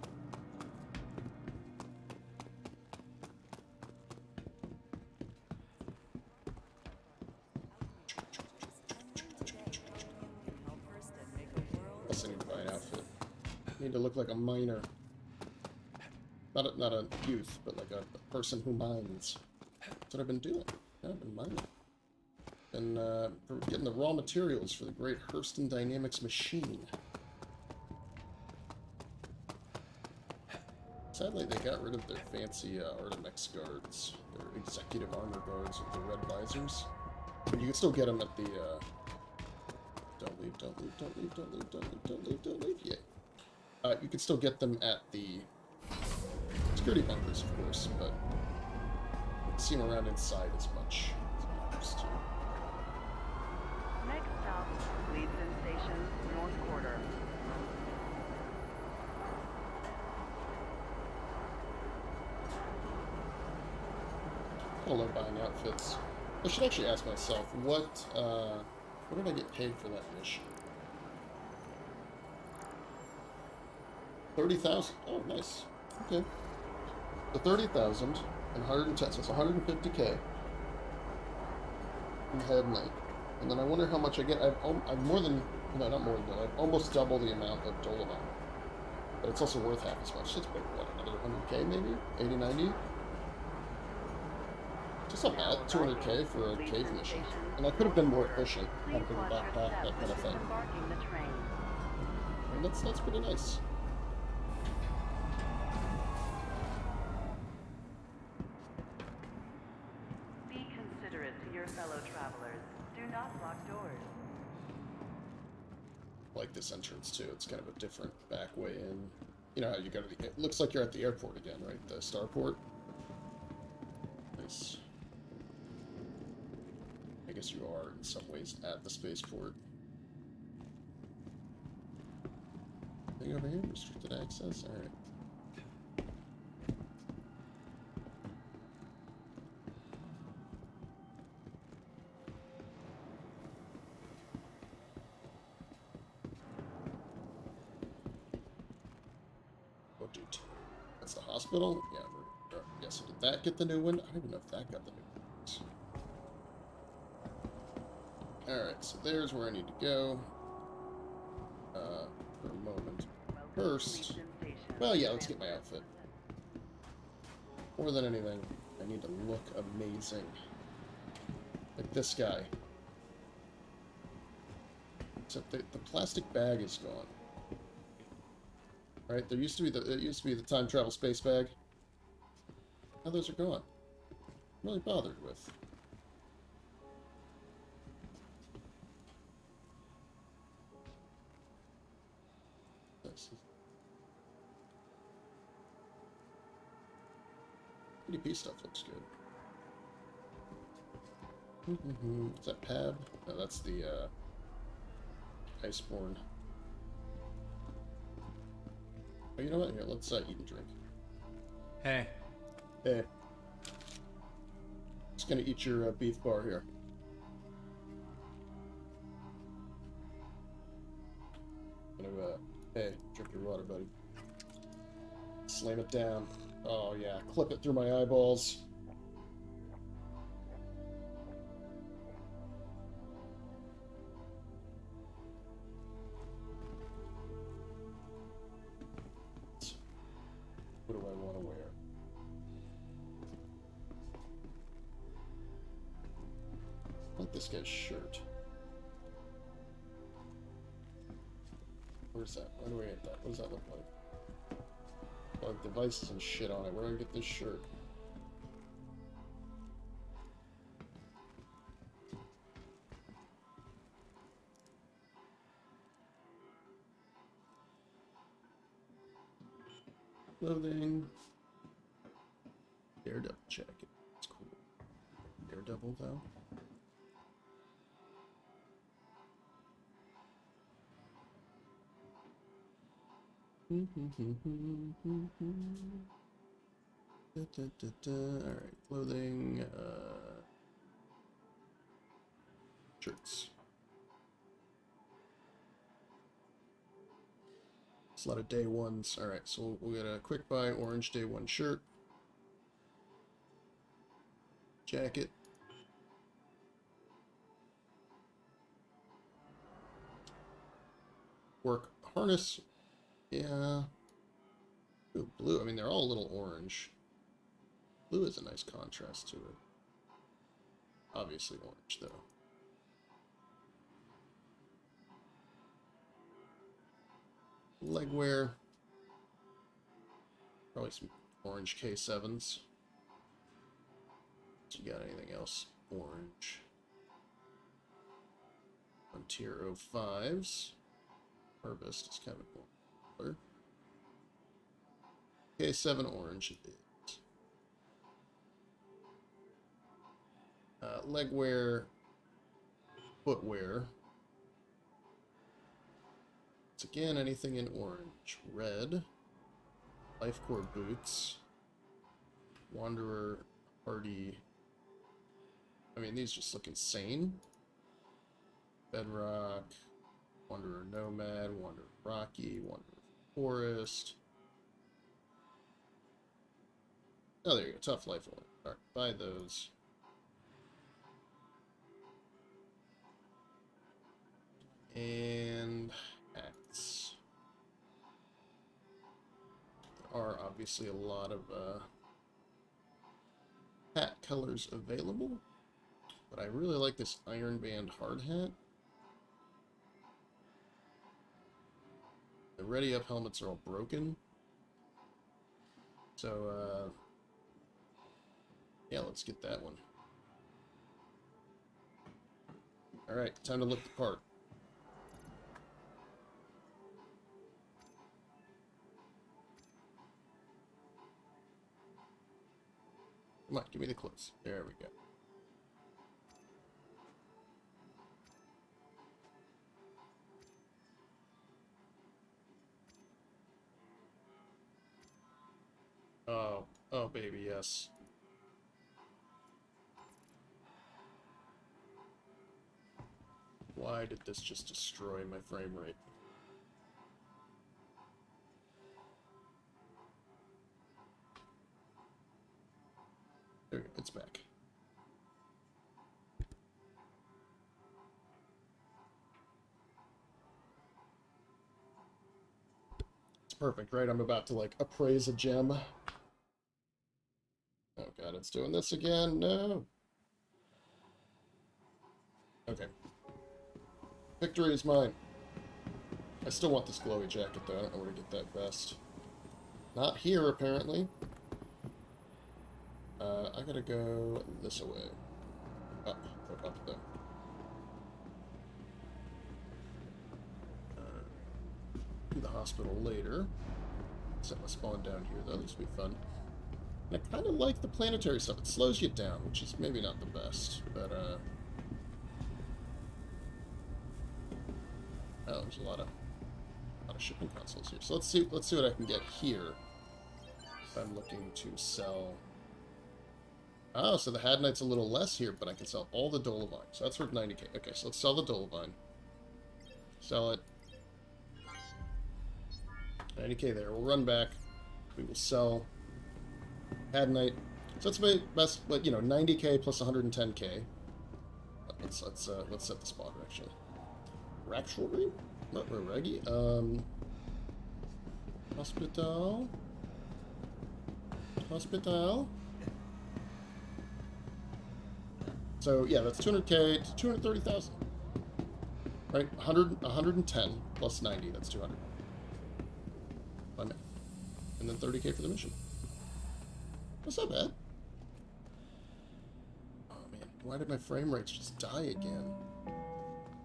Speaker 1: Plus I need to buy an outfit. I need to look like a miner. Not a youth, but like a person who mines. That's what I've been doing. Yeah, I've been mining. And getting the raw materials for the great Hurston Dynamics machine. Sadly, they got rid of their fancy Artemex guards. Their executive armor guards with the red visors. But you can still get them at the... Don't leave, don't leave, don't leave, don't leave, don't leave, don't leave, don't leave. Yeah. You can still get them at the... security bunkers, of course, but I see them around inside as much as I used to.
Speaker 6: Next stop, Leedson Station, North Quarter.
Speaker 1: I love buying outfits. I should actually ask myself, what did I get paid for that mission? 30,000. Oh, nice. Okay. So 30,000 and 110, so it's 150k in Head Night. And then I wonder how much I get. I've more than, no, not more than that. I've almost double the amount of Dolovine. But it's also worth half as much. It's about, what, another 100k maybe? 80, 90? Just not bad. 200k for a cave mission. And I could have been more efficient. Had a bigger backpack, that kind of thing. And that's pretty nice.
Speaker 6: Be considerate to your fellow travelers. Do not block doors.
Speaker 1: Like this entrance too. It's kind of a different back way in. You know how you go to the... It looks like you're at the airport again, right? The starport. Nice. I guess you are in some ways at the spaceport. Anything over here? Restricted access? Alright. Oh, dude. That's the hospital? Yeah, yeah, so did that get the new one? I don't even know if that got the new one. Alright, so there's where I need to go. For a moment. First, well, yeah, let's get my outfit. More than anything, I need to look amazing. Like this guy. Except the plastic bag is gone. Right? There used to be the time travel space bag. Now those are gone. I'm really bothered with. PDP stuff looks good. Is that Pab? No, that's the Iceborne. Oh, you know what? Here, let's eat and drink.
Speaker 7: Hey.
Speaker 1: Hey. Just gonna eat your beef bar here. Gonna, hey, drink your water, buddy. Slam it down. Oh, yeah. Clip it through my eyeballs. What do I want to wear? I like this guy's shirt. Where's that? Where do I get that? What does that look like? Like devices and shit on it. Where do I get this shirt? Clothing. Daredevil jacket. That's cool. Daredevil, though. Alright, clothing, shirts. It's a lot of day ones. Alright, so we'll get a quick buy orange day one shirt. Jacket. Work harness. Yeah. Ooh, blue. I mean, they're all a little orange. Blue is a nice contrast to it. Obviously orange, though. Legwear. Probably some orange K7s. So you got anything else? Orange. Frontier 05s. Harvest is kind of cool color. K7 orange it is. Legwear, footwear. It's again anything in orange. Red. Lifecore boots. Wanderer, Hardy. I mean, these just look insane. Bedrock. Wanderer Nomad, Wanderer Rocky, Wanderer Forest. Oh, there you go. Tough Life Only. Alright, buy those. And hats. There are obviously a lot of hat colors available, but I really like this Iron Band hard hat. The Ready Up helmets are all broken. So, yeah, let's get that one. Alright, time to look the part. Come on, give me the clothes. There we go. Oh baby, yes. Why did this just destroy my frame rate? There we go, it's back. It's perfect, right? I'm about to, like, appraise a gem. Oh god, it's doing this again. No. Okay. Victory is mine. I still want this glowy jacket, though. I don't know where to get that vest. Not here, apparently. I gotta go this way. Up. Go up, though. Do the hospital later. Set my spawn down here, though. This will be fun. And I kind of like the planetary stuff. It slows you down, which is maybe not the best, but, oh, there's a lot of shipping consoles here. So let's see what I can get here. If I'm looking to sell. Oh, so the Hadnite's a little less here, but I can sell all the Dolovine. So that's worth 90k. Okay, so let's sell the Dolovine. Sell it. 90k there. We'll run back. We will sell Hadnite. So that's my best, like, 90k plus 110k. Let's set the spot actually. Rackshortry? Reggie? Hospital. So yeah, that's 200k to 230,000. Right? 110 plus 90, that's 200. By math. And then 30k for the mission. That's not bad. Oh man, why did my frame rates just die again?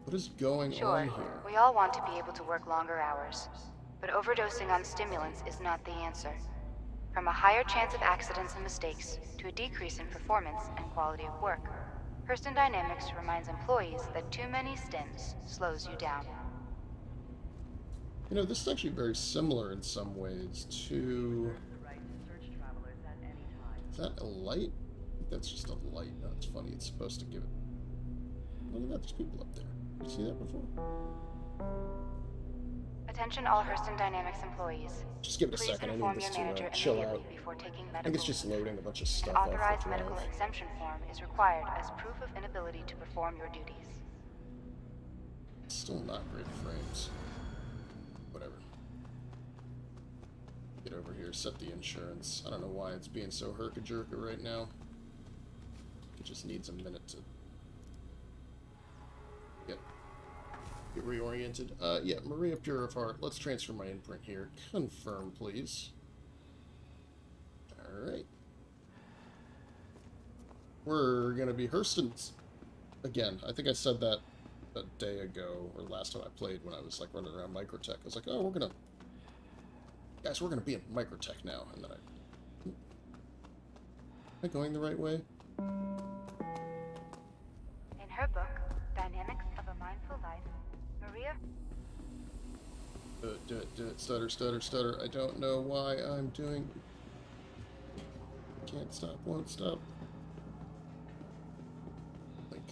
Speaker 1: What is going on here?
Speaker 7: We all want to be able to work longer hours, but overdosing on stimulants is not the answer. From a higher chance of accidents and mistakes to a decrease in performance and quality of work, Hurston Dynamics reminds employees that too many stims slows you down.
Speaker 1: This is actually very similar in some ways to... Is that a light? That's just a light. No, it's funny. It's supposed to give it... Look at that. There's people up there. Did you see that before?
Speaker 7: Attention all Hurston Dynamics employees.
Speaker 1: Just give it a
Speaker 7: Please
Speaker 1: second. I
Speaker 7: inform
Speaker 1: need this
Speaker 7: your
Speaker 1: to
Speaker 7: manager
Speaker 1: chill
Speaker 7: immediately
Speaker 1: out.
Speaker 7: before taking
Speaker 1: I think it's just
Speaker 7: medical leave.
Speaker 1: loading a bunch of stuff
Speaker 7: An
Speaker 1: off
Speaker 7: authorized
Speaker 1: the
Speaker 7: medical
Speaker 1: drive.
Speaker 7: exemption form is required as proof of inability to perform your duties.
Speaker 1: Still not great frames. Whatever. Get over here, set the insurance. I don't know why it's being so herka-jerka right now. It just needs a minute to get reoriented. Yeah, Maria Pure of Heart. Let's transfer my imprint here. Confirm, please. Alright. We're gonna be Hurston's again. I think I said that a day ago, or last time I played when I was like running around Microtech. I was like, oh, we're gonna be in Microtech now. And then am I going the right way?
Speaker 7: In her book, Dynamics of a Mindful Life, Maria...
Speaker 1: Do it. Stutter. I don't know why I'm doing... Can't stop, won't stop. Like,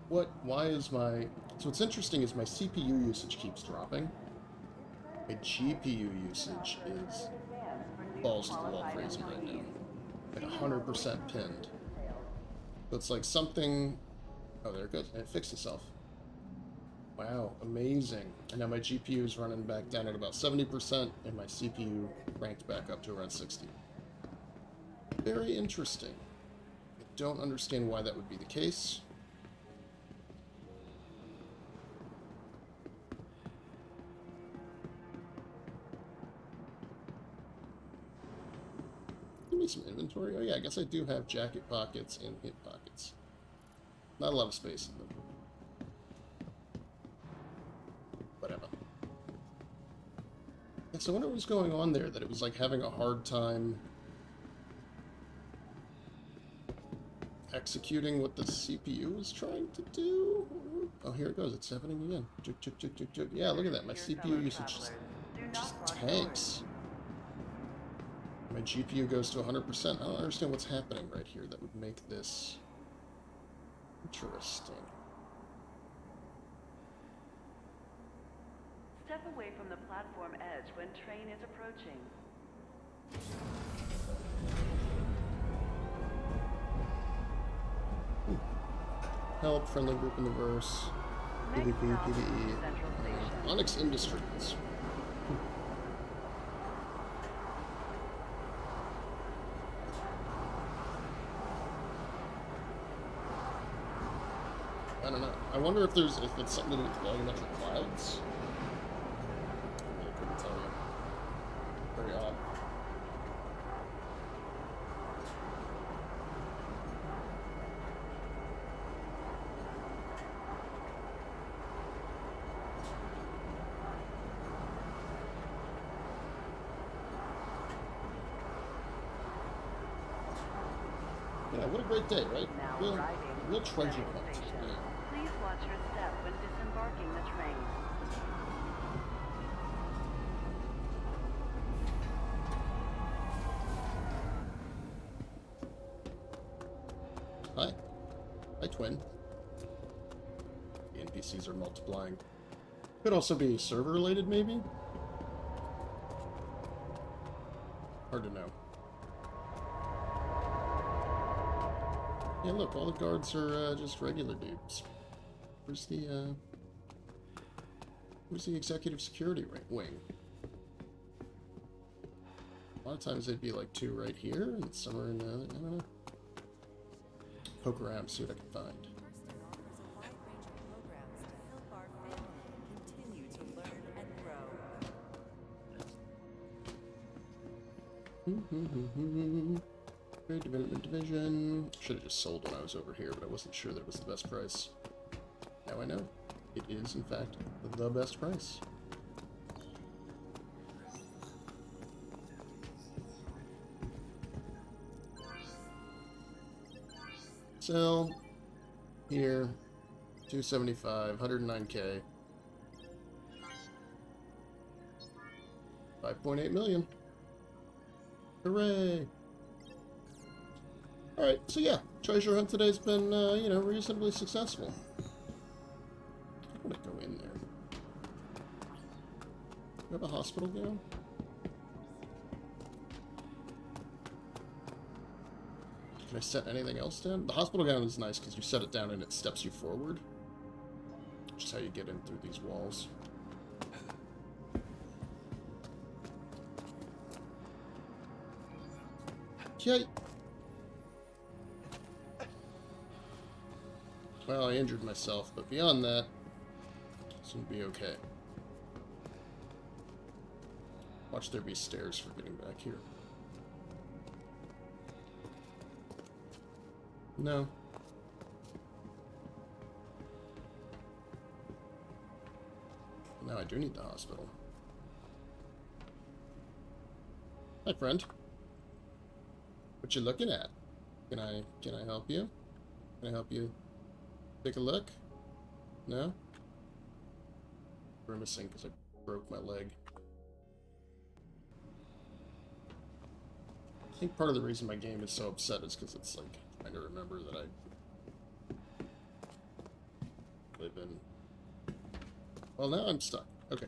Speaker 1: what? Why is my... So what's interesting is my CPU usage keeps dropping. My GPU usage is balls to the wall crazy right now. Like 100% pinned. So it's like something... Oh, there it goes. And it fixed itself. Wow, amazing. And now my GPU is running back down at about 70%, and my CPU cranked back up to around 60. Very interesting. I don't understand why that would be the case. Give me some inventory. Oh yeah, I guess I do have jacket pockets and hip pockets. Not a lot of space in them. Whatever. Yeah, so I wonder what was going on there, that it was like having a hard time executing what the CPU was trying to do. Oh, here it goes. It's happening again. Juk. Yeah, look at that. My CPU usage just tanks. My GPU goes to 100%. I don't understand what's happening right here that would make this interesting.
Speaker 6: Step away from the platform edge when train is approaching.
Speaker 1: Help, friendly group in the verse. PvP, PvE. Onyx Industries. I don't know. I wonder if it's something to do with volumetric clouds. I couldn't tell you. Very odd. Yeah, what a great day, right? Real treasure hunt. Yeah.
Speaker 6: Please watch your step when disembarking the train.
Speaker 1: Hi, twin. The NPCs are multiplying. Could also be server related, maybe? Hard to know. Yeah, look, all the guards are just regular dudes. Where's the executive security wing? A lot of times they'd be like 2 right here, and some are in the other. I don't know. Poke around, see what I can find.
Speaker 8: Hurston offers a wide range of programs to help our family continue to learn and grow.
Speaker 1: Trade Development Division. Should have just sold when I was over here, but I wasn't sure that it was the best price. Now I know. It is, in fact, the best price. Sell. Here. 275. 109K. 5.8 million. Hooray! Alright, so yeah, treasure hunt today's been, you know, reasonably successful. I'm gonna go in there. Do you have a hospital gown? Can I set anything else down? The hospital gown is nice because you set it down and it steps you forward. Which is how you get in through these walls. Okay. Well, I injured myself, but beyond that, it's gonna be okay. Watch there be stairs for getting back here. No. Now I do need the hospital. Hi, friend. What you looking at? Can I help you? Can I help you take a look? No? Grimacing because I broke my leg. I think part of the reason my game is so upset is because it's like trying to remember that I live in. Well, now I'm stuck. Okay.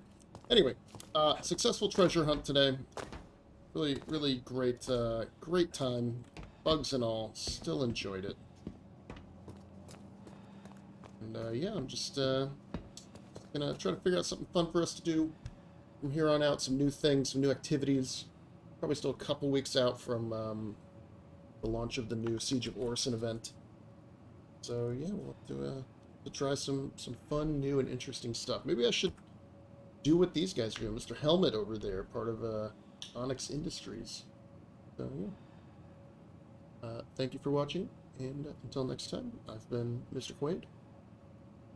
Speaker 1: Anyway, successful treasure hunt today. Really, really great, great time. Bugs and all. Still enjoyed it. And, yeah, I'm just, gonna try to figure out something fun for us to do from here on out. Some new things, some new activities. Probably still a couple weeks out from, the launch of the new Siege of Orison event. So, yeah, we'll have to try some fun, new, and interesting stuff. Maybe I should do what these guys are doing. Mr. Helmet over there, part of, Onyx Industries. So, yeah. Thank you for watching, and until next time, I've been Mr. Quade.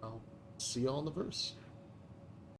Speaker 1: I'll see y'all in the verse.